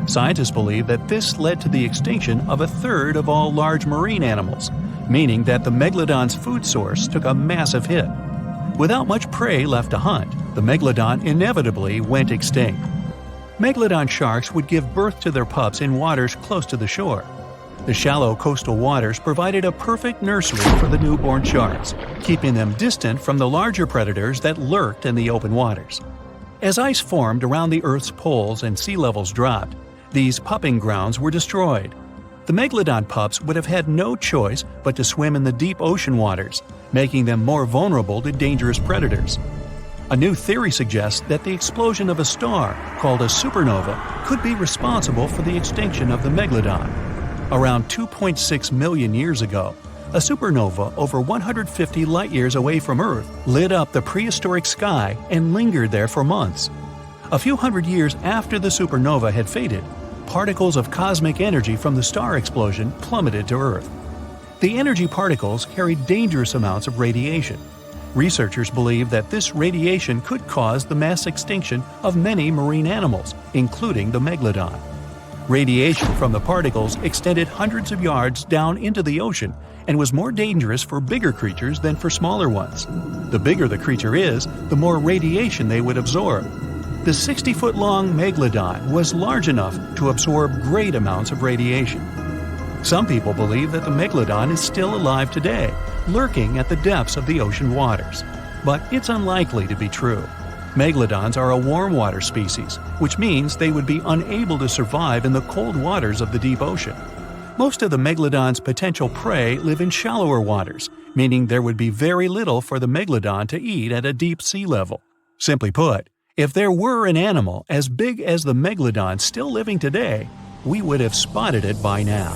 Scientists believe that this led to the extinction of a third of all large marine animals, meaning that the Megalodon's food source took a massive hit. Without much prey left to hunt, the Megalodon inevitably went extinct. Megalodon sharks would give birth to their pups in waters close to the shore. The shallow coastal waters provided a perfect nursery for the newborn sharks, keeping them distant from the larger predators that lurked in the open waters. As ice formed around the Earth's poles and sea levels dropped, these pupping grounds were destroyed. The Megalodon pups would have had no choice but to swim in the deep ocean waters, making them more vulnerable to dangerous predators. A new theory suggests that the explosion of a star, called a supernova, could be responsible for the extinction of the Megalodon. Around 2.6 million years ago, a supernova over 150 light-years away from Earth lit up the prehistoric sky and lingered there for months. A few hundred years after the supernova had faded, particles of cosmic energy from the star explosion plummeted to Earth. The energy particles carried dangerous amounts of radiation. Researchers believe that this radiation could cause the mass extinction of many marine animals, including the Megalodon. Radiation from the particles extended hundreds of yards down into the ocean and was more dangerous for bigger creatures than for smaller ones. The bigger the creature is, the more radiation they would absorb. The 60-foot-long Megalodon was large enough to absorb great amounts of radiation. Some people believe that the Megalodon is still alive today, lurking at the depths of the ocean waters. But it's unlikely to be true. Megalodons are a warm water species, which means they would be unable to survive in the cold waters of the deep ocean. Most of the Megalodon's potential prey live in shallower waters, meaning there would be very little for the Megalodon to eat at a deep sea level. Simply put, if there were an animal as big as the Megalodon still living today, we would have spotted it by now.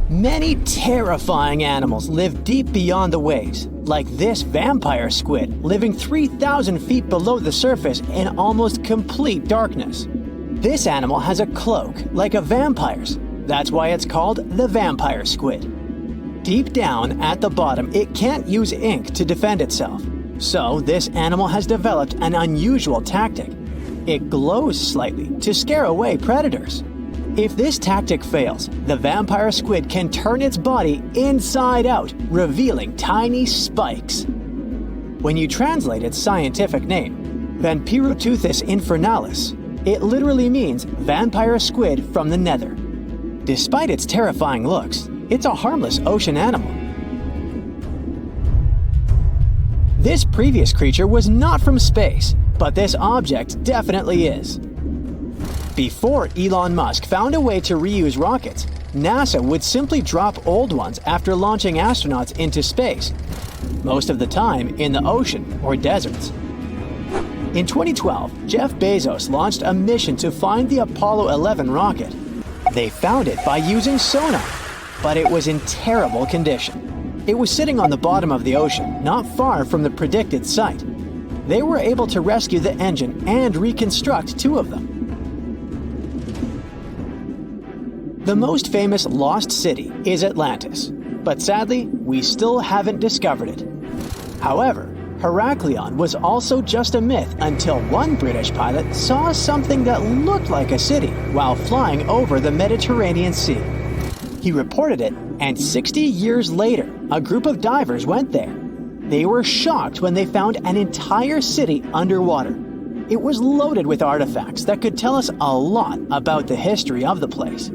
Many terrifying animals live deep beyond the waves, like this vampire squid living 3,000 feet below the surface in almost complete darkness. This animal has a cloak, like a vampire's. That's why it's called the vampire squid. Deep down at the bottom, it can't use ink to defend itself. So this animal has developed an unusual tactic. It glows slightly to scare away predators. If this tactic fails, the vampire squid can turn its body inside out, revealing tiny spikes. When you translate its scientific name, Vampiroteuthis infernalis, it literally means vampire squid from the nether. Despite its terrifying looks, it's a harmless ocean animal. This previous creature was not from space, but this object definitely is. Before Elon Musk found a way to reuse rockets, NASA would simply drop old ones after launching astronauts into space, most of the time in the ocean or deserts. In 2012, Jeff Bezos launched a mission to find the Apollo 11 rocket. They found it by using sonar, but it was in terrible condition. It was sitting on the bottom of the ocean, not far from the predicted site. They were able to rescue the engine and reconstruct 2 of them. The most famous lost city is Atlantis, but sadly, we still haven't discovered it. However, Heraklion was also just a myth until one British pilot saw something that looked like a city while flying over the Mediterranean Sea. He reported it, and 60 years later, a group of divers went there. They were shocked when they found an entire city underwater. It was loaded with artifacts that could tell us a lot about the history of the place.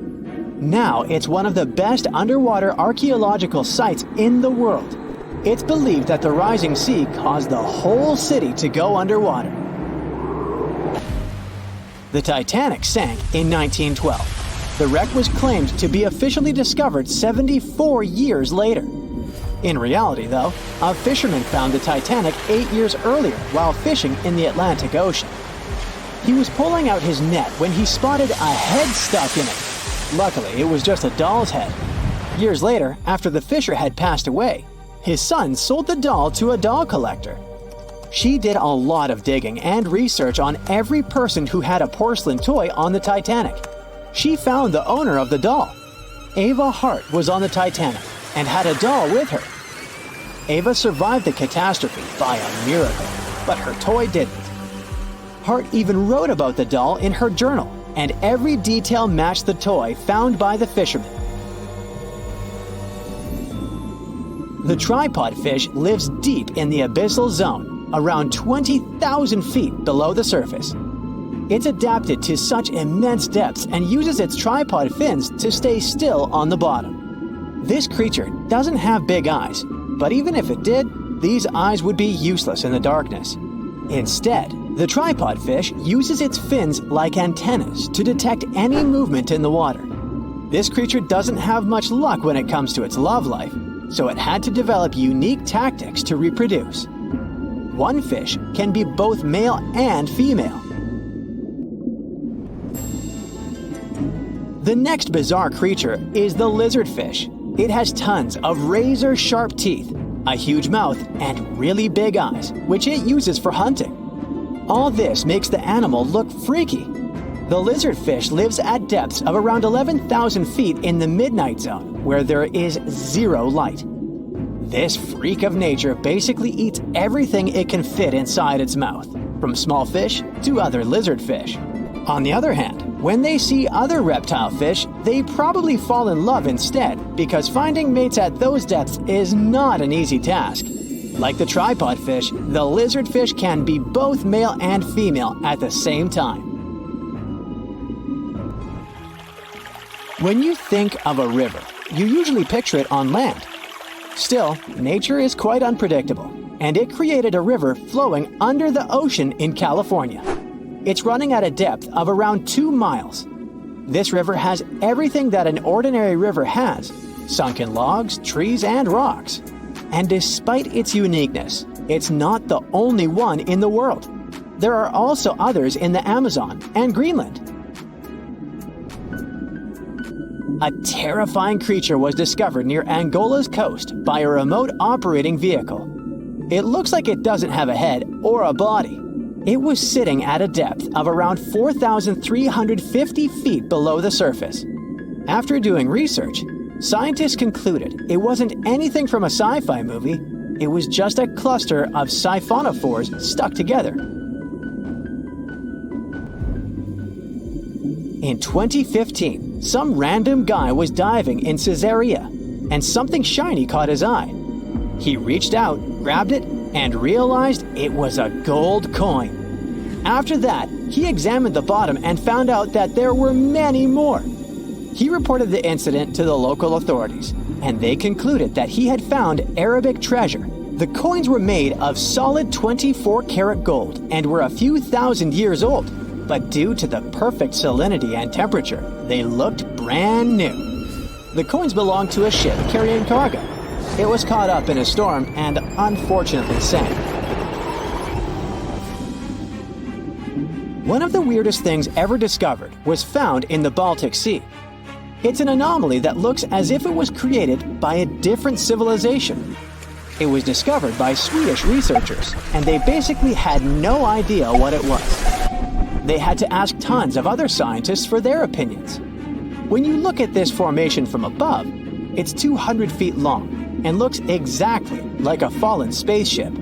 Now it's one of the best underwater archaeological sites in the world. It's believed that the rising sea caused the whole city to go underwater. The Titanic sank in 1912. The wreck was claimed to be officially discovered 74 years later. In reality, though, a fisherman found the Titanic 8 years earlier while fishing in the Atlantic Ocean. He was pulling out his net when he spotted a head stuck in it. Luckily, it was just a doll's head. Years later, after the fisher had passed away, his son sold the doll to a doll collector. She did a lot of digging and research on every person who had a porcelain toy on the Titanic. She found the owner of the doll. Ava Hart was on the Titanic and had a doll with her. Ava survived the catastrophe by a miracle, but her toy didn't. Hart even wrote about the doll in her journal, and every detail matched the toy found by the fisherman. The tripod fish lives deep in the abyssal zone, around 20,000 feet below the surface. It's adapted to such immense depths and uses its tripod fins to stay still on the bottom. This creature doesn't have big eyes, but even if it did, these eyes would be useless in the darkness. Instead, the tripod fish uses its fins like antennas to detect any movement in the water. This creature doesn't have much luck when it comes to its love life, so it had to develop unique tactics to reproduce. One fish can be both male and female. The next bizarre creature is the lizardfish. It has tons of razor-sharp teeth, a huge mouth, and really big eyes, which it uses for hunting. All this makes the animal look freaky. The lizardfish lives at depths of around 11,000 feet in the midnight zone, where there is zero light. This freak of nature basically eats everything it can fit inside its mouth, from small fish to other lizardfish. On the other hand, when they see other reptile fish, they probably fall in love instead, because finding mates at those depths is not an easy task. Like the tripod fish, the lizardfish can be both male and female at the same time. When you think of a river, you usually picture it on land. Still, nature is quite unpredictable, and it created a river flowing under the ocean in California. It's running at a depth of around 2 miles. This river has everything that an ordinary river has: sunken logs, trees, and rocks. And despite its uniqueness, it's not the only one in the world. There are also others in the Amazon and Greenland. A terrifying creature was discovered near Angola's coast by a remote operating vehicle. It looks like it doesn't have a head or a body. It was sitting at a depth of around 4,350 feet below the surface. After doing research, scientists concluded it wasn't anything from a sci-fi movie. It was just a cluster of siphonophores stuck together. In 2015, some random guy was diving in Caesarea, and something shiny caught his eye. He reached out, grabbed it, and realized it was a gold coin. After that, he examined the bottom and found out that there were many more. He reported the incident to the local authorities, and they concluded that he had found Arabic treasure. The coins were made of solid 24-karat gold and were a few thousand years old, but due to the perfect salinity and temperature, they looked brand new. The coins belonged to a ship carrying cargo. It was caught up in a storm and unfortunately sank. One of the weirdest things ever discovered was found in the Baltic Sea. It's an anomaly that looks as if it was created by a different civilization. It was discovered by Swedish researchers, and they basically had no idea what it was. They had to ask tons of other scientists for their opinions. When you look at this formation from above, it's 200 feet long and looks exactly like a fallen spaceship.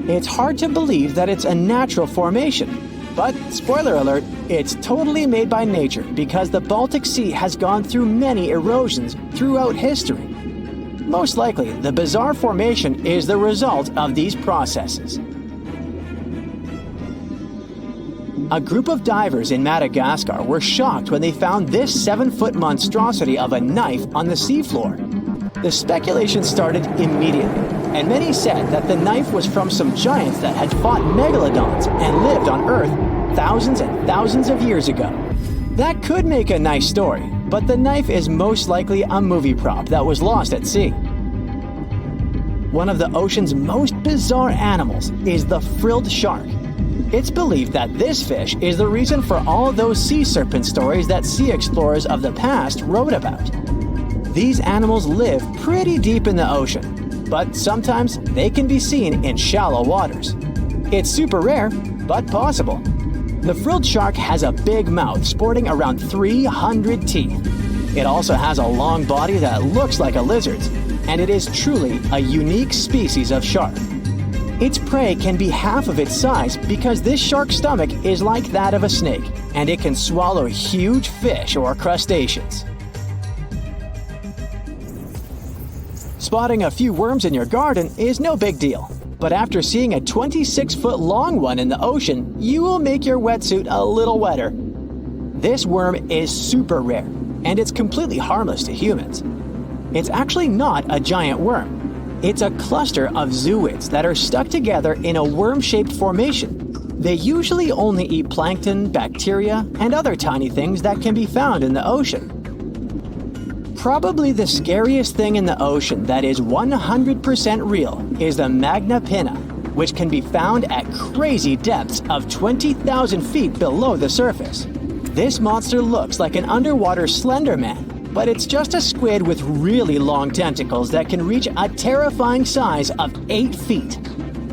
It's hard to believe that it's a natural formation, but spoiler alert, it's totally made by nature because the Baltic Sea has gone through many erosions throughout history. Most likely, the bizarre formation is the result of these processes. A group of divers in Madagascar were shocked when they found this 7-foot monstrosity of a knife on the seafloor. The speculation started immediately, and many said that the knife was from some giants that had fought megalodons and lived on Earth thousands and thousands of years ago. That could make a nice story, but the knife is most likely a movie prop that was lost at sea. One of the ocean's most bizarre animals is the frilled shark. It's believed that this fish is the reason for all those sea serpent stories that sea explorers of the past wrote about. These animals live pretty deep in the ocean, but sometimes they can be seen in shallow waters. It's super rare, but possible. The frilled shark has a big mouth sporting around 300 teeth. It also has a long body that looks like a lizard's, and it is truly a unique species of shark. Its prey can be half of its size because this shark's stomach is like that of a snake, and it can swallow huge fish or crustaceans. Spotting a few worms in your garden is no big deal, but after seeing a 26-foot-long one in the ocean, you will make your wetsuit a little wetter. This worm is super rare, and it's completely harmless to humans. It's actually not a giant worm. It's a cluster of zooids that are stuck together in a worm-shaped formation. They usually only eat plankton, bacteria, and other tiny things that can be found in the ocean. Probably the scariest thing in the ocean that is 100% real is the magna pinna, which can be found at crazy depths of 20,000 feet below the surface. This monster looks like an underwater Slender Man, but it's just a squid with really long tentacles that can reach a terrifying size of 8 feet.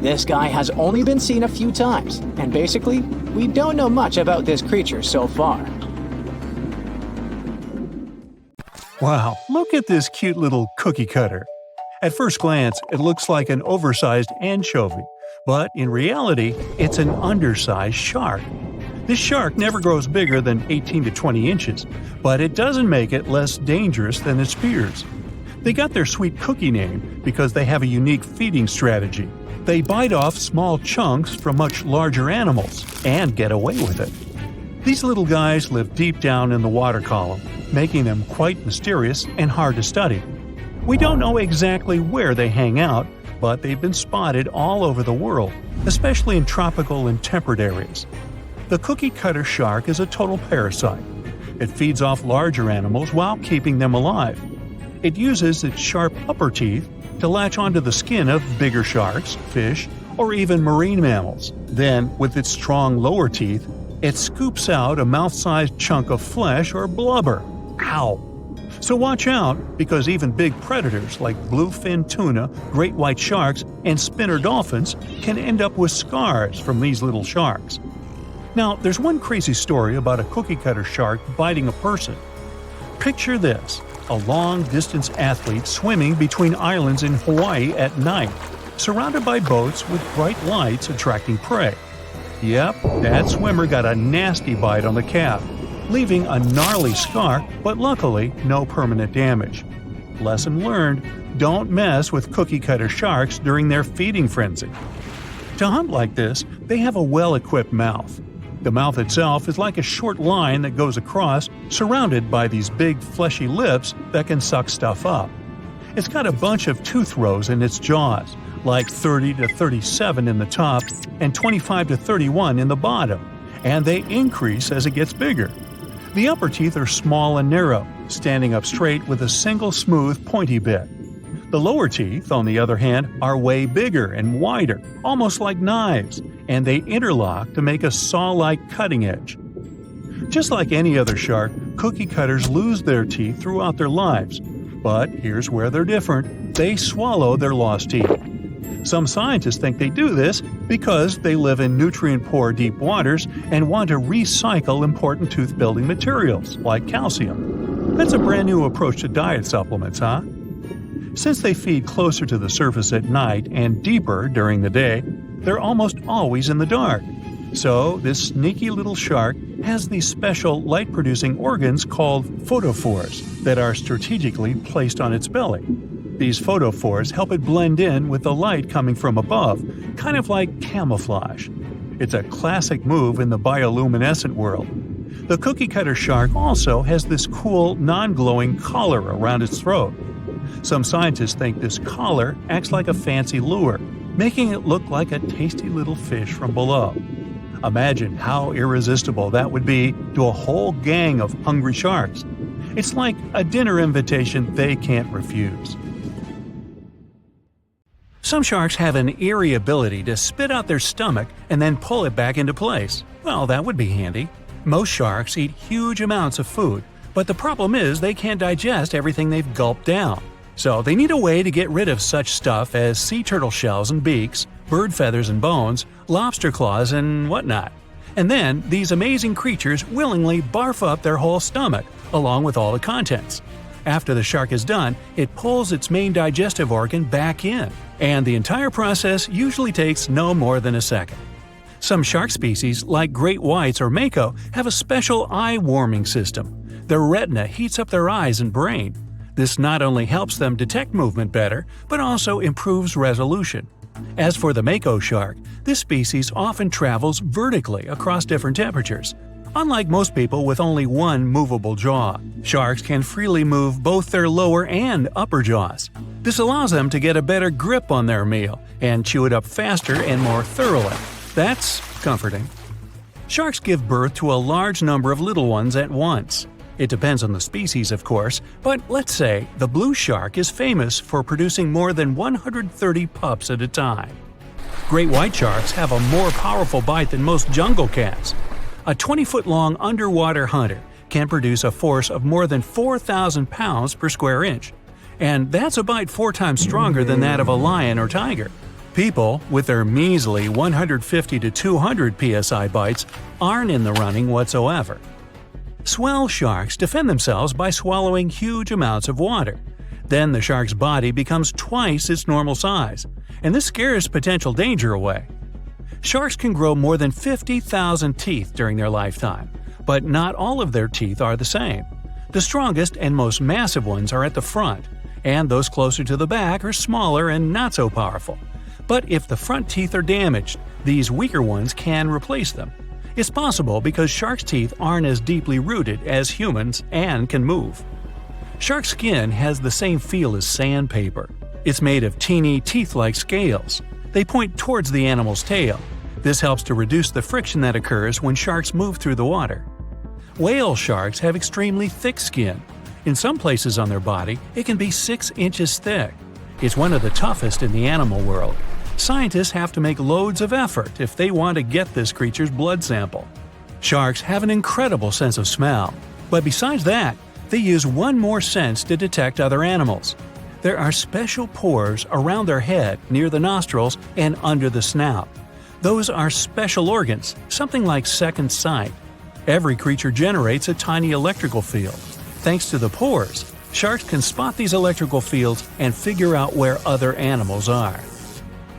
This guy has only been seen a few times, and basically, we don't know much about this creature so far.
Wow, look at this cute little cookie cutter. At first glance, it looks like an oversized anchovy, but in reality, it's an undersized shark. This shark never grows bigger than 18 to 20 inches, but it doesn't make it less dangerous than its peers. They got their sweet cookie name because they have a unique feeding strategy. They bite off small chunks from much larger animals and get away with it. These little guys live deep down in the water column, making them quite mysterious and hard to study. We don't know exactly where they hang out, but they've been spotted all over the world, especially in tropical and temperate areas. The cookie cutter shark is a total parasite. It feeds off larger animals while keeping them alive. It uses its sharp upper teeth to latch onto the skin of bigger sharks, fish, or even marine mammals. Then, with its strong lower teeth, it scoops out a mouth-sized chunk of flesh or blubber. Ow! So watch out, because even big predators like bluefin tuna, great white sharks, and spinner dolphins can end up with scars from these little sharks. Now, there's one crazy story about a cookie cutter shark biting a person. Picture this: a long-distance athlete swimming between islands in Hawaii at night, surrounded by boats with bright lights attracting prey. Yep, that swimmer got a nasty bite on the calf, leaving a gnarly scar, but luckily no permanent damage. Lesson learned: don't mess with cookie cutter sharks during their feeding frenzy. To hunt like this, they have a well-equipped mouth. The mouth itself is like a short line that goes across, surrounded by these big fleshy lips that can suck stuff up. It's got a bunch of tooth rows in its jaws, like 30 to 37 in the top and 25 to 31 in the bottom, and they increase as it gets bigger. The upper teeth are small and narrow, standing up straight with a single smooth, pointy bit. The lower teeth, on the other hand, are way bigger and wider, almost like knives, and they interlock to make a saw-like cutting edge. Just like any other shark, cookie cutters lose their teeth throughout their lives. But here's where they're different: they swallow their lost teeth. Some scientists think they do this because they live in nutrient-poor deep waters and want to recycle important tooth-building materials, like calcium. That's a brand new approach to diet supplements, huh? Since they feed closer to the surface at night and deeper during the day, they're almost always in the dark. So, this sneaky little shark has these special light-producing organs called photophores that are strategically placed on its belly. These photophores help it blend in with the light coming from above, kind of like camouflage. It's a classic move in the bioluminescent world. The cookie cutter shark also has this cool, non-glowing collar around its throat. Some scientists think this collar acts like a fancy lure, making it look like a tasty little fish from below. Imagine how irresistible that would be to a whole gang of hungry sharks. It's like a dinner invitation they can't refuse. Some sharks have an eerie ability to spit out their stomach and then pull it back into place. Well, that would be handy. Most sharks eat huge amounts of food, but the problem is they can't digest everything they've gulped down. So they need a way to get rid of such stuff as sea turtle shells and beaks, bird feathers and bones, lobster claws and whatnot. And then these amazing creatures willingly barf up their whole stomach, along with all the contents. After the shark is done, it pulls its main digestive organ back in, and the entire process usually takes no more than a second. Some shark species, like great whites or mako, have a special eye-warming system. Their retina heats up their eyes and brain. This not only helps them detect movement better, but also improves resolution. As for the mako shark, this species often travels vertically across different temperatures. Unlike most people with only one movable jaw, sharks can freely move both their lower and upper jaws. This allows them to get a better grip on their meal and chew it up faster and more thoroughly. That's comforting. Sharks give birth to a large number of little ones at once. It depends on the species, of course, but let's say the blue shark is famous for producing more than 130 pups at a time. Great white sharks have a more powerful bite than most jungle cats. A 20-foot-long underwater hunter can produce a force of more than 4,000 pounds per square inch. And that's a bite 4 times stronger than that of a lion or tiger. People, with their measly 150 to 200 psi bites, aren't in the running whatsoever. Swell sharks defend themselves by swallowing huge amounts of water. Then the shark's body becomes twice its normal size, and this scares potential danger away. Sharks can grow more than 50,000 teeth during their lifetime, but not all of their teeth are the same. The strongest and most massive ones are at the front, and those closer to the back are smaller and not so powerful. But if the front teeth are damaged, these weaker ones can replace them. It's possible because sharks' teeth aren't as deeply rooted as humans and can move. Shark skin has the same feel as sandpaper. It's made of teeny, teeth-like scales. They point towards the animal's tail. This helps to reduce the friction that occurs when sharks move through the water. Whale sharks have extremely thick skin. In some places on their body, it can be 6 inches thick. It's one of the toughest in the animal world. Scientists have to make loads of effort if they want to get this creature's blood sample. Sharks have an incredible sense of smell, but besides that, they use one more sense to detect other animals. There are special pores around their head, near the nostrils, and under the snout. Those are special organs, something like second sight. Every creature generates a tiny electrical field. Thanks to the pores, sharks can spot these electrical fields and figure out where other animals are.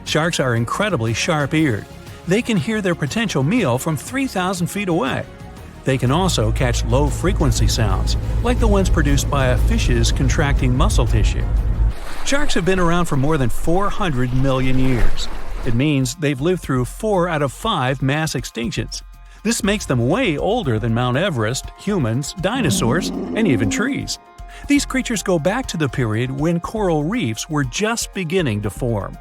Sharks are incredibly sharp-eared. They can hear their potential meal from 3,000 feet away. They can also catch low-frequency sounds, like the ones produced by a fish's contracting muscle tissue. Sharks have been around for more than 400 million years. It means they've lived through 4 out of 5 mass extinctions. This makes them way older than Mount Everest, humans, dinosaurs, and even trees. These creatures go back to the period when coral reefs were just beginning to form.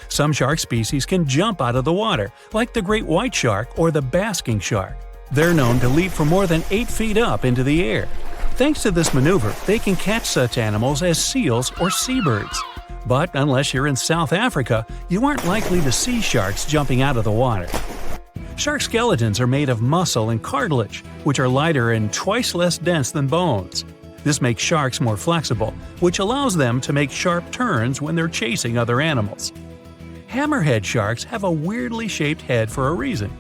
Some shark species can jump out of the water, like the great white shark or the basking shark. They're known to leap for more than 8 feet up into the air. Thanks to this maneuver, they can catch such animals as seals or seabirds. But unless you're in South Africa, you aren't likely to see sharks jumping out of the water. Shark skeletons are made of muscle and cartilage, which are lighter and twice less dense than bones. This makes sharks more flexible, which allows them to make sharp turns when they're chasing other animals. Hammerhead sharks have a weirdly shaped head for a reason.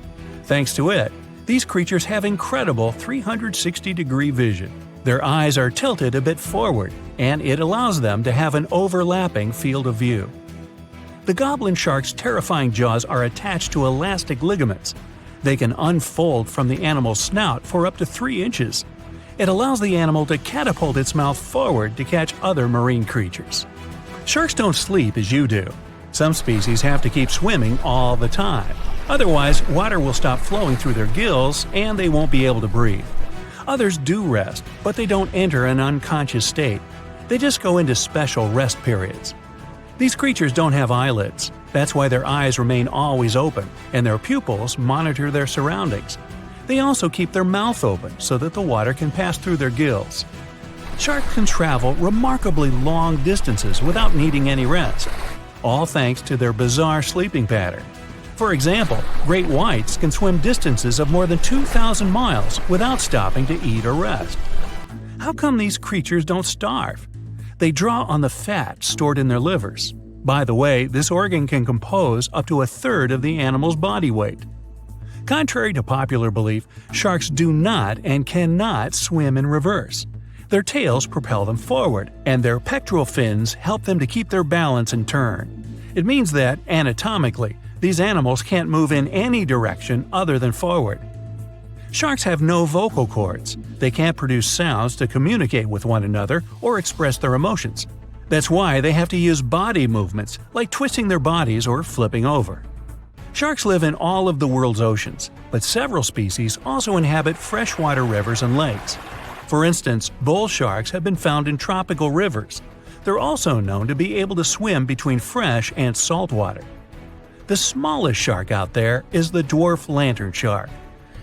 Thanks to it, these creatures have incredible 360-degree vision. Their eyes are tilted a bit forward, and it allows them to have an overlapping field of view. The goblin shark's terrifying jaws are attached to elastic ligaments. They can unfold from the animal's snout for up to 3 inches. It allows the animal to catapult its mouth forward to catch other marine creatures. Sharks don't sleep as you do. Some species have to keep swimming all the time. Otherwise, water will stop flowing through their gills and they won't be able to breathe. Others do rest, but they don't enter an unconscious state. They just go into special rest periods. These creatures don't have eyelids. That's why their eyes remain always open, and their pupils monitor their surroundings. They also keep their mouth open so that the water can pass through their gills. Sharks can travel remarkably long distances without needing any rest. all thanks to their bizarre sleeping pattern. For example, great whites can swim distances of more than 2,000 miles without stopping to eat or rest. How come these creatures don't starve? They draw on the fat stored in their livers. By the way, this organ can compose up to a third of the animal's body weight. Contrary to popular belief, sharks do not and cannot swim in reverse. Their tails propel them forward, and their pectoral fins help them to keep their balance and turn. It means that, anatomically, these animals can't move in any direction other than forward. Sharks have no vocal cords. They can't produce sounds to communicate with one another or express their emotions. That's why they have to use body movements, like twisting their bodies or flipping over. Sharks live in all of the world's oceans, but several species also inhabit freshwater rivers and lakes. For instance, bull sharks have been found in tropical rivers. They're also known to be able to swim between fresh and salt water. The smallest shark out there is the dwarf lantern shark.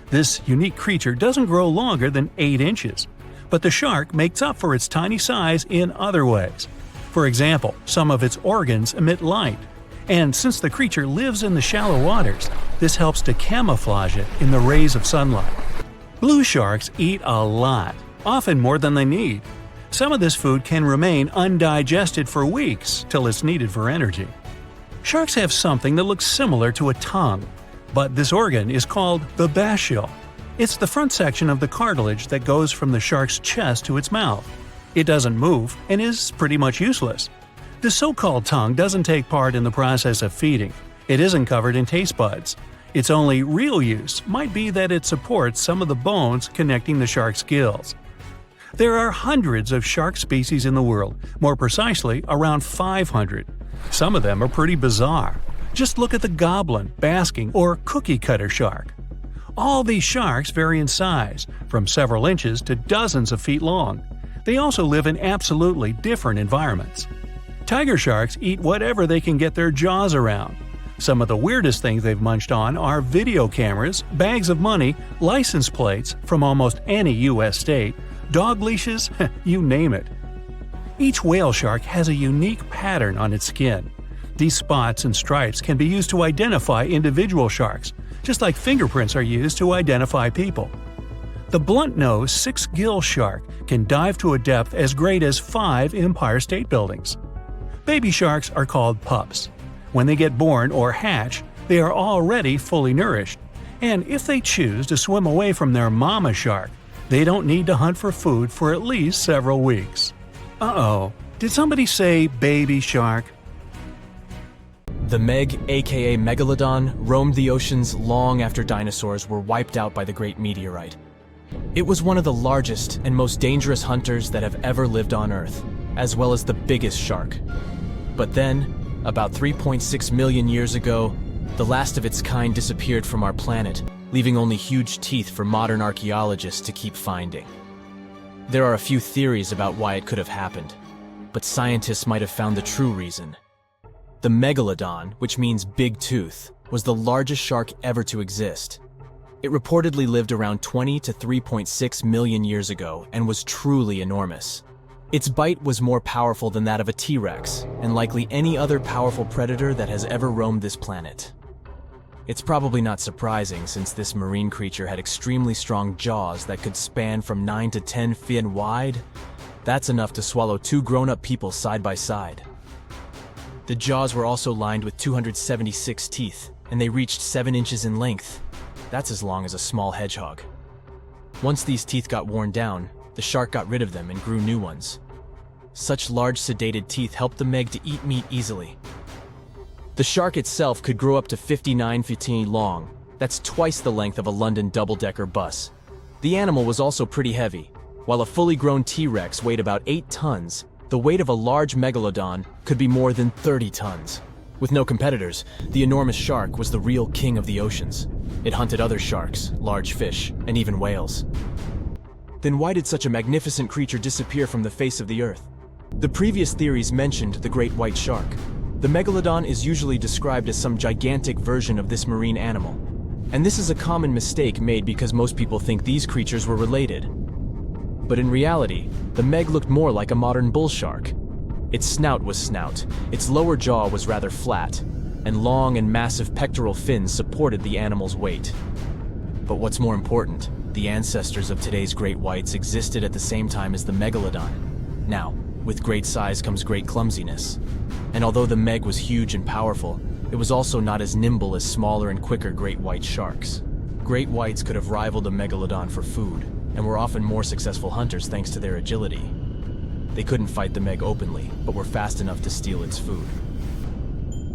This unique creature doesn't grow longer than 8 inches, but the shark makes up for its tiny size in other ways. For example, some of its organs emit light, and since the creature lives in the shallow waters, this helps to camouflage it in the rays of sunlight. Blue sharks eat a lot, often more than they need. Some of this food can remain undigested for weeks till it's needed for energy. Sharks have something that looks similar to a tongue, but this organ is called the basial. It's the front section of the cartilage that goes from the shark's chest to its mouth. It doesn't move and is pretty much useless. The so-called tongue doesn't take part in the process of feeding. It isn't covered in taste buds. Its only real use might be that it supports some of the bones connecting the shark's gills. There are hundreds of shark species in the world, more precisely around 500. Some of them are pretty bizarre. Just look at the goblin, basking, or cookie-cutter shark. All these sharks vary in size, from several inches to dozens of feet long. They also live in absolutely different environments. Tiger sharks eat whatever they can get their jaws around. Some of the weirdest things they've munched on are video cameras, bags of money, license plates from almost any U.S. state, dog leashes, you name it. Each whale shark has a unique pattern on its skin. These spots and stripes can be used to identify individual sharks, just like fingerprints are used to identify people. The blunt-nosed six-gill shark can dive to a depth as great as 5 Empire State Buildings. Baby sharks are called pups. When they get born or hatch, they are already fully nourished, and if they choose to swim away from their mama shark, they don't need to hunt for food for at least several weeks. Uh-oh, did somebody say baby shark?
The Meg, aka Megalodon, roamed the oceans long after dinosaurs were wiped out by the Great Meteorite. It was one of the largest and most dangerous hunters that have ever lived on Earth, as well as the biggest shark. But then, about 3.6 million years ago, the last of its kind disappeared from our planet, leaving only huge teeth for modern archaeologists to keep finding. There are a few theories about why it could have happened, but scientists might have found the true reason. The Megalodon, which means big tooth, was the largest shark ever to exist. It reportedly lived around 20 to 3.6 million years ago and was truly enormous. Its bite was more powerful than that of a T-Rex, and likely any other powerful predator that has ever roamed this planet. It's probably not surprising, since this marine creature had extremely strong jaws that could span from 9 to 10 feet wide. That's enough to swallow 2 grown-up people side by side. The jaws were also lined with 276 teeth, and they reached 7 inches in length. That's as long as a small hedgehog. Once these teeth got worn down, the shark got rid of them and grew new ones. Such large sedated teeth helped the Meg to eat meat easily. The shark itself could grow up to 59 feet long. That's twice the length of a London double-decker bus. The animal was also pretty heavy. While a fully grown T-Rex weighed about 8 tons, the weight of a large Megalodon could be more than 30 tons. With no competitors, the enormous shark was the real king of the oceans. It hunted other sharks, large fish, and even whales. Then why did such a magnificent creature disappear from the face of the Earth? The previous theories mentioned the great white shark. The Megalodon is usually described as some gigantic version of this marine animal. And this is a common mistake made because most people think these creatures were related. But in reality, the Meg looked more like a modern bull shark. Its snout was snout, its lower jaw was rather flat, and long and massive pectoral fins supported the animal's weight. But what's more important, the ancestors of today's great whites existed at the same time as the Megalodon. Now, with great size comes great clumsiness. And although the Meg was huge and powerful, it was also not as nimble as smaller and quicker great white sharks. Great whites could have rivaled a Megalodon for food, and were often more successful hunters thanks to their agility. They couldn't fight the Meg openly, but were fast enough to steal its food.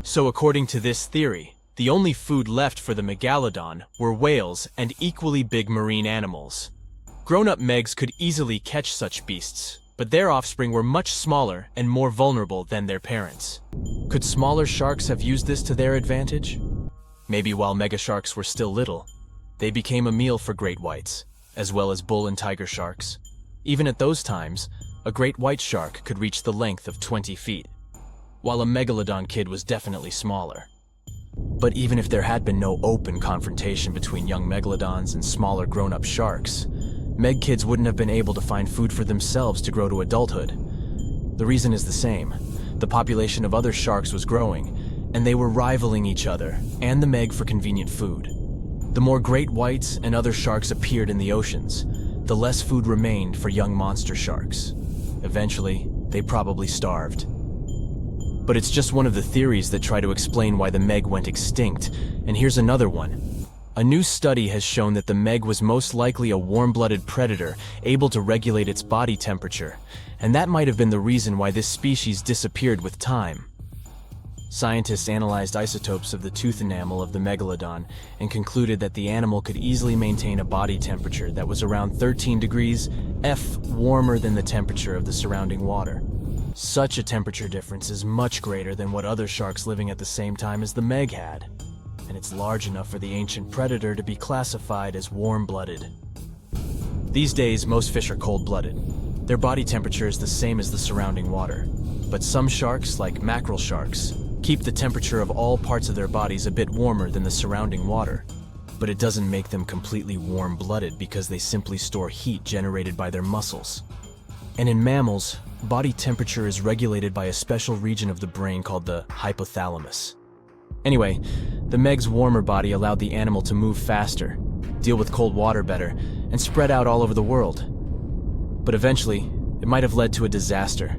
So according to this theory, the only food left for the Megalodon were whales and equally big marine animals. Grown-up Megs could easily catch such beasts, but their offspring were much smaller and more vulnerable than their parents. Could smaller sharks have used this to their advantage? Maybe while megasharks were still little, they became a meal for great whites, as well as bull and tiger sharks. Even at those times, a great white shark could reach the length of 20 feet, while a Megalodon kid was definitely smaller. But even if there had been no open confrontation between young Megalodons and smaller grown-up sharks, Meg kids wouldn't have been able to find food for themselves to grow to adulthood. The reason is the same. The population of other sharks was growing, and they were rivaling each other and the Meg for convenient food. The more great whites and other sharks appeared in the oceans, the less food remained for young monster sharks. Eventually, they probably starved. But it's just one of the theories that try to explain why the Meg went extinct, and here's another one. A new study has shown that the Meg was most likely a warm-blooded predator able to regulate its body temperature, and that might have been the reason why this species disappeared with time. Scientists analyzed isotopes of the tooth enamel of the Megalodon and concluded that the animal could easily maintain a body temperature that was around 13 degrees F warmer than the temperature of the surrounding water. Such a temperature difference is much greater than what other sharks living at the same time as the Meg had, and it's large enough for the ancient predator to be classified as warm-blooded. These days, most fish are cold-blooded. Their body temperature is the same as the surrounding water, but some sharks, like mackerel sharks, keep the temperature of all parts of their bodies a bit warmer than the surrounding water. But it doesn't make them completely warm-blooded because they simply store heat generated by their muscles. And in mammals, body temperature is regulated by a special region of the brain called the hypothalamus. Anyway, the Meg's warmer body allowed the animal to move faster, deal with cold water better, and spread out all over the world. But eventually, it might have led to a disaster.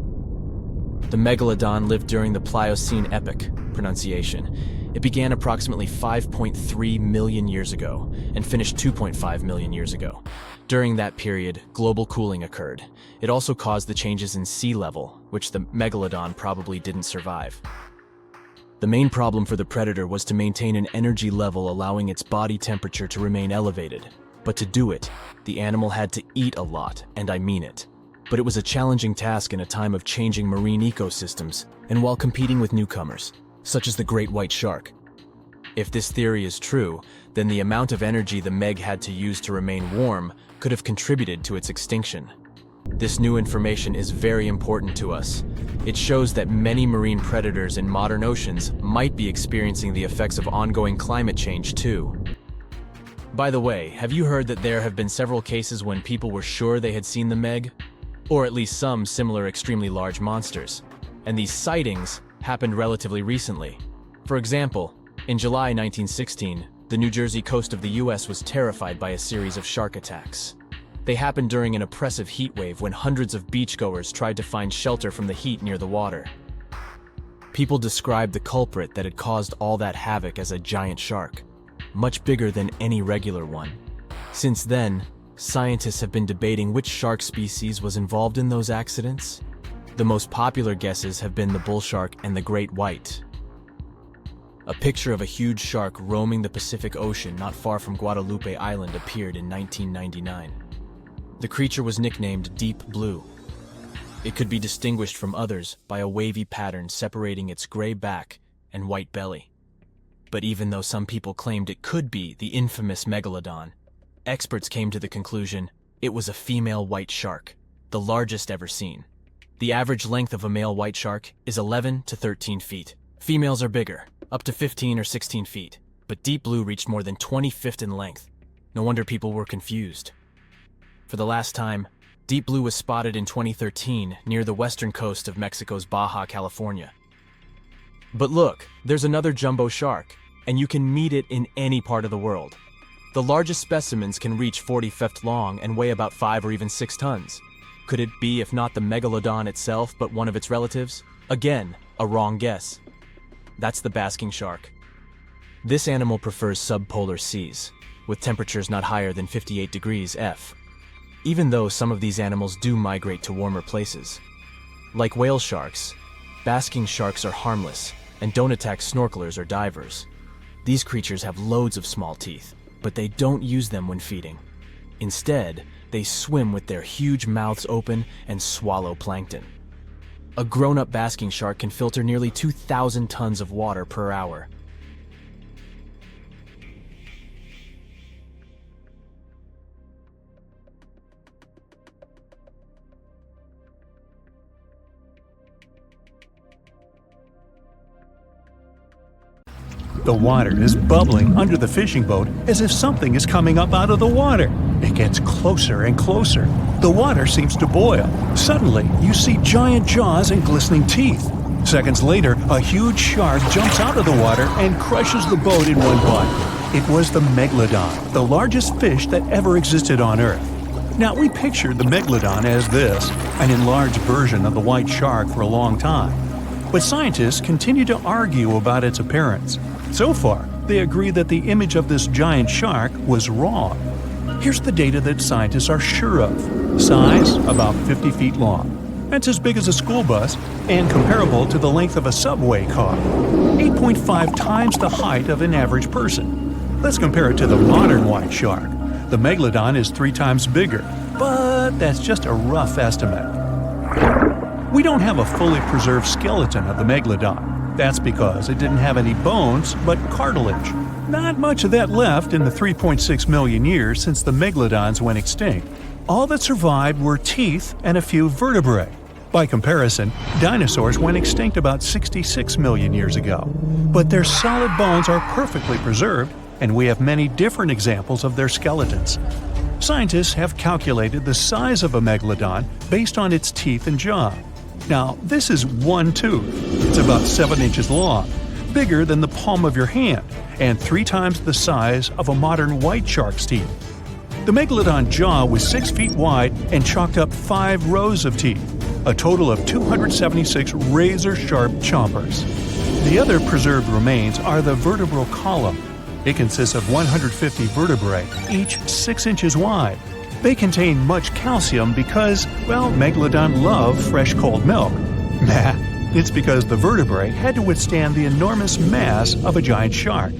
The Megalodon lived during the Pliocene epoch, pronunciation. It began approximately 5.3 million years ago and finished 2.5 million years ago. During that period, global cooling occurred. It also caused the changes in sea level, which the Megalodon probably didn't survive. The main problem for the predator was to maintain an energy level allowing its body temperature to remain elevated. But to do it, the animal had to eat a lot, and I mean it. But it was a challenging task in a time of changing marine ecosystems, and while competing with newcomers, such as the great white shark. If this theory is true, then the amount of energy the Meg had to use to remain warm could have contributed to its extinction. This new information is very important to us. It shows that many marine predators in modern oceans might be experiencing the effects of ongoing climate change too. By the way, have you heard that there have been several cases when people were sure they had seen the Meg? Or at least some similar extremely large monsters. And these sightings happened relatively recently. For example, in July 1916, the New Jersey coast of the US was terrified by a series of shark attacks. They happened during an oppressive heat wave when hundreds of beachgoers tried to find shelter from the heat near the water. People described the culprit that had caused all that havoc as a giant shark, much bigger than any regular one. Since then, scientists have been debating which shark species was involved in those accidents. The most popular guesses have been the bull shark and the great white. A picture of a huge shark roaming the Pacific Ocean not far from Guadalupe Island appeared in 1999. The creature was nicknamed Deep Blue. It could be distinguished from others by a wavy pattern separating its gray back and white belly. But even though some people claimed it could be the infamous Megalodon, experts came to the conclusion it was a female white shark, the largest ever seen. The average length of a male white shark is 11 to 13 feet. Females are bigger, up to 15 or 16 feet, but Deep Blue reached more than 20 feet in length. No wonder people were confused. For the last time, Deep blue was spotted in 2013 near the western coast of Mexico's Baja California. But look, there's another jumbo shark, and you can meet it in any part of the world. The largest specimens can reach 40 feet long and weigh about 5 or even 6 tons. Could it be, if not the Megalodon itself, but one of its relatives? Again, a wrong guess. That's the basking shark. This animal prefers subpolar seas, with temperatures not higher than 58 degrees F, even though some of these animals do migrate to warmer places. Like whale sharks, basking sharks are harmless and don't attack snorkelers or divers. These creatures have loads of small teeth, but they don't use them when feeding. Instead, they swim with their huge mouths open and swallow plankton. A grown-up basking shark can filter nearly 2,000 tons of water per hour.
The water is bubbling under the fishing boat as if something is coming up out of the water. It gets closer and closer. The water seems to boil. Suddenly, you see giant jaws and glistening teeth. Seconds later, a huge shark jumps out of the water and crushes the boat in one bite. It was the Megalodon, the largest fish that ever existed on Earth. Now, we pictured the Megalodon as this, an enlarged version of the white shark for a long time. But scientists continue to argue about its appearance. So far, they agree that the image of this giant shark was wrong. Here's the data that scientists are sure of. Size, about 50 feet long. That's as big as a school bus and comparable to the length of a subway car. 8.5 times the height of an average person. Let's compare it to the modern white shark. The Megalodon is 3 times bigger, but that's just a rough estimate. We don't have a fully preserved skeleton of the Megalodon. That's because it didn't have any bones, but cartilage. Not much of that left in the 3.6 million years since the Megalodons went extinct. All that survived were teeth and a few vertebrae. By comparison, dinosaurs went extinct about 66 million years ago. But their solid bones are perfectly preserved, and we have many different examples of their skeletons. Scientists have calculated the size of a Megalodon based on its teeth and jaw. Now, this is one tooth. It's about 7 inches long, bigger than the palm of your hand, and 3 times the size of a modern white shark's teeth. The Megalodon jaw was 6 feet wide and chalked up 5 rows of teeth, a total of 276 razor-sharp chompers. The other preserved remains are the vertebral column. It consists of 150 vertebrae, each 6 inches wide. They contain much calcium because, well, Megalodon love fresh cold milk. Nah, it's because the vertebrae had to withstand the enormous mass of a giant shark.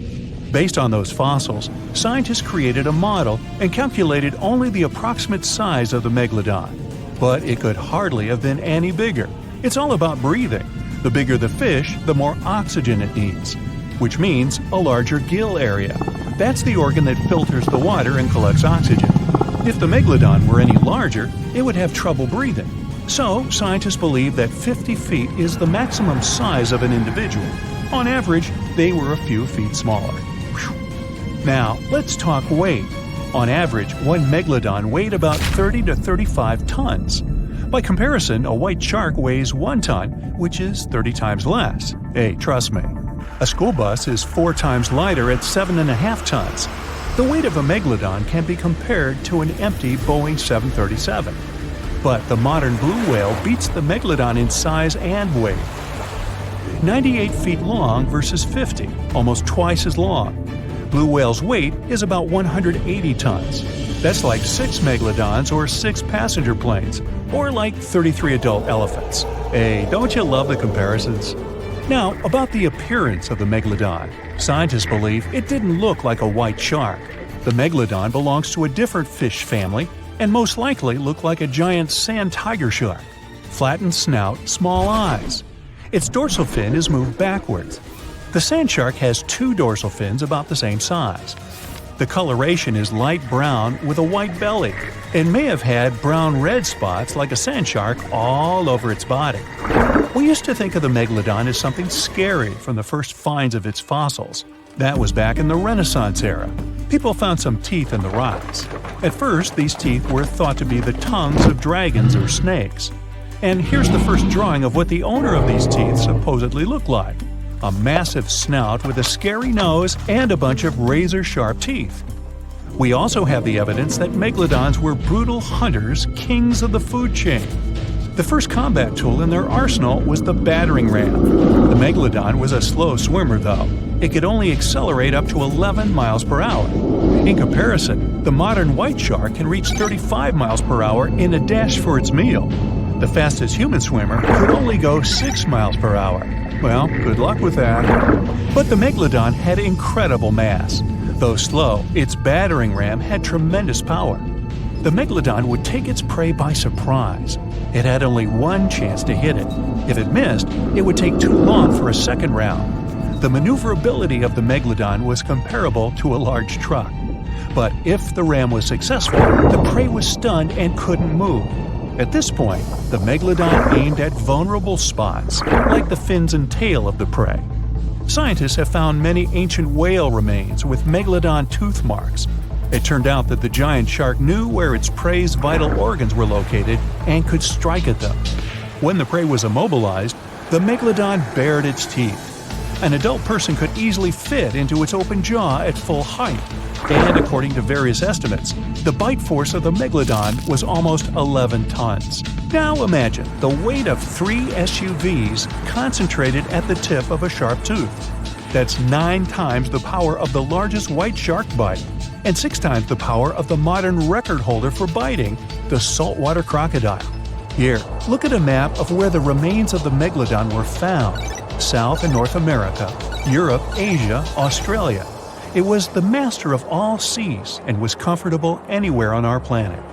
Based on those fossils, scientists created a model and calculated only the approximate size of the Megalodon. But it could hardly have been any bigger. It's all about breathing. The bigger the fish, the more oxygen it needs, which means a larger gill area. That's the organ that filters the water and collects oxygen. If the Megalodon were any larger, it would have trouble breathing. So, scientists believe that 50 feet is the maximum size of an individual. On average, they were a few feet smaller. Whew. Now, let's talk weight. On average, one Megalodon weighed about 30 to 35 tons. By comparison, a white shark weighs 1 ton, which is 30 times less. Hey, trust me. A school bus is 4 times lighter at 7.5 tons. The weight of a Megalodon can be compared to an empty Boeing 737. But the modern blue whale beats the Megalodon in size and weight. 98 feet long versus 50, almost twice as long. Blue whale's weight is about 180 tons. That's like 6 Megalodons or 6 passenger planes, or like 33 adult elephants. Hey, don't you love the comparisons? Now, about the appearance of the Megalodon. Scientists believe it didn't look like a white shark. The Megalodon belongs to a different fish family and most likely looked like a giant sand tiger shark. Flattened snout, small eyes. Its dorsal fin is moved backwards. The sand shark has 2 dorsal fins about the same size. The coloration is light brown with a white belly and may have had brown-red spots like a sand shark all over its body. We used to think of the Megalodon as something scary from the first finds of its fossils. That was back in the Renaissance era. People found some teeth in the rocks. At first, these teeth were thought to be the tongues of dragons or snakes. And here's the first drawing of what the owner of these teeth supposedly looked like: a massive snout with a scary nose and a bunch of razor-sharp teeth. We also have the evidence that megalodons were brutal hunters, kings of the food chain. The first combat tool in their arsenal was the battering ram. The megalodon was a slow swimmer, though. It could only accelerate up to 11 miles per hour. In comparison, the modern white shark can reach 35 miles per hour in a dash for its meal. The fastest human swimmer could only go 6 miles per hour. Well, good luck with that. But the megalodon had incredible mass. Though slow, its battering ram had tremendous power. The megalodon would take its prey by surprise. It had only one chance to hit it. If it missed, it would take too long for a second round. The maneuverability of the megalodon was comparable to a large truck. But if the ram was successful, the prey was stunned and couldn't move. At this point, the megalodon aimed at vulnerable spots, like the fins and tail of the prey. Scientists have found many ancient whale remains with megalodon tooth marks. It turned out that the giant shark knew where its prey's vital organs were located and could strike at them. When the prey was immobilized, the megalodon bared its teeth. An adult person could easily fit into its open jaw at full height, and according to various estimates, the bite force of the megalodon was almost 11 tons. Now imagine the weight of 3 SUVs concentrated at the tip of a sharp tooth. That's 9 times the power of the largest white shark bite, and 6 times the power of the modern record holder for biting, the saltwater crocodile. Here, look at a map of where the remains of the megalodon were found: South and North America, Europe, Asia, Australia. It was the master of all seas and was comfortable anywhere on our planet.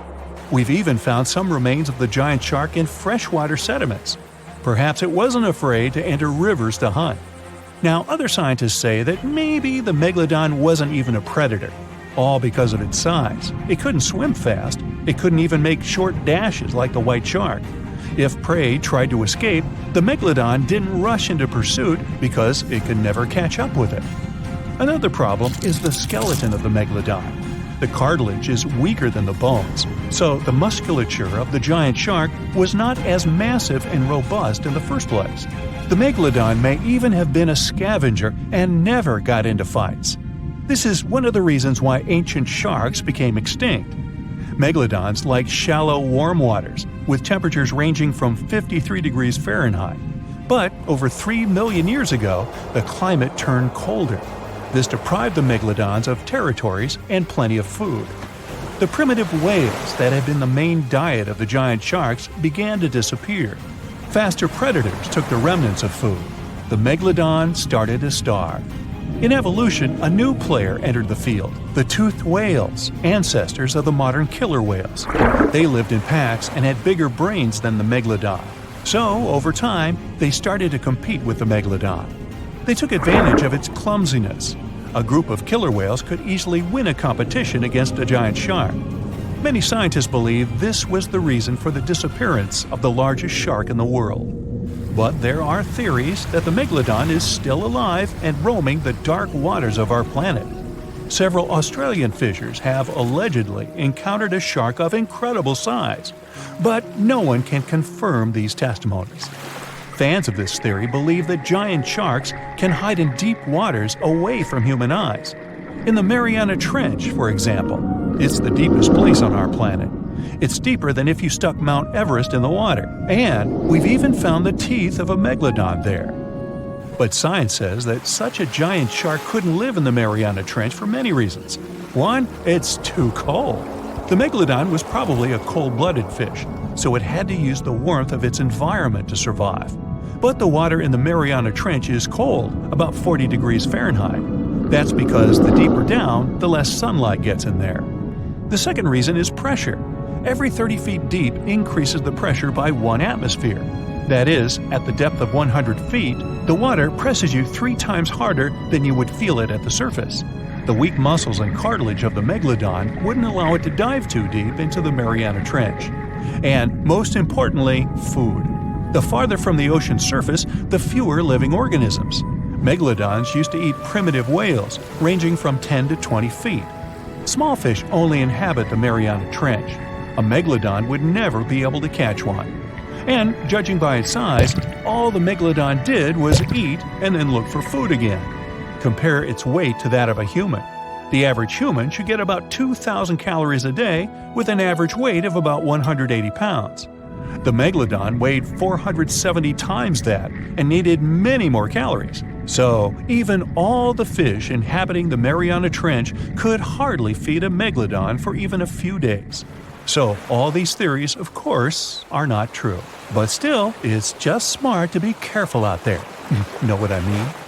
We've even found some remains of the giant shark in freshwater sediments. Perhaps it wasn't afraid to enter rivers to hunt. Now, other scientists say that maybe the megalodon wasn't even a predator, all because of its size. It couldn't swim fast. It couldn't even make short dashes like the white shark. If prey tried to escape, the megalodon didn't rush into pursuit because it could never catch up with it. Another problem is the skeleton of the megalodon. The cartilage is weaker than the bones, so the musculature of the giant shark was not as massive and robust in the first place. The megalodon may even have been a scavenger and never got into fights. This is one of the reasons why ancient sharks became extinct. Megalodons like shallow, warm waters, with temperatures ranging from 53 degrees Fahrenheit. But over 3 million years ago, the climate turned colder. This deprived the megalodons of territories and plenty of food. The primitive whales that had been the main diet of the giant sharks began to disappear. Faster predators took the remnants of food. The megalodon started to starve. In evolution, a new player entered the field: the toothed whales, ancestors of the modern killer whales. They lived in packs and had bigger brains than the megalodon. So, over time, they started to compete with the megalodon. They took advantage of its clumsiness. A group of killer whales could easily win a competition against a giant shark. Many scientists believe this was the reason for the disappearance of the largest shark in the world. But there are theories that the megalodon is still alive and roaming the dark waters of our planet. Several Australian fishers have allegedly encountered a shark of incredible size, but no one can confirm these testimonies. Fans of this theory believe that giant sharks can hide in deep waters away from human eyes. In the Mariana Trench, for example, it's the deepest place on our planet. It's deeper than if you stuck Mount Everest in the water, and we've even found the teeth of a megalodon there. But science says that such a giant shark couldn't live in the Mariana Trench for many reasons. One, it's too cold. The megalodon was probably a cold-blooded fish, so it had to use the warmth of its environment to survive. But the water in the Mariana Trench is cold, about 40 degrees Fahrenheit. That's because the deeper down, the less sunlight gets in there. The second reason is pressure. Every 30 feet deep increases the pressure by 1 atmosphere. That is, at the depth of 100 feet, the water presses you 3 times harder than you would feel it at the surface. The weak muscles and cartilage of the megalodon wouldn't allow it to dive too deep into the Mariana Trench. And most importantly, food. The farther from the ocean surface, the fewer living organisms. Megalodons used to eat primitive whales, ranging from 10 to 20 feet. Small fish only inhabit the Mariana Trench. A megalodon would never be able to catch one. And, judging by its size, all the megalodon did was eat and then look for food again. Compare its weight to that of a human. The average human should get about 2,000 calories a day with an average weight of about 180 pounds. The megalodon weighed 470 times that and needed many more calories. So, even all the fish inhabiting the Mariana Trench could hardly feed a megalodon for even a few days. So, all these theories, of course, are not true. But still, it's just smart to be careful out there. Know what I mean?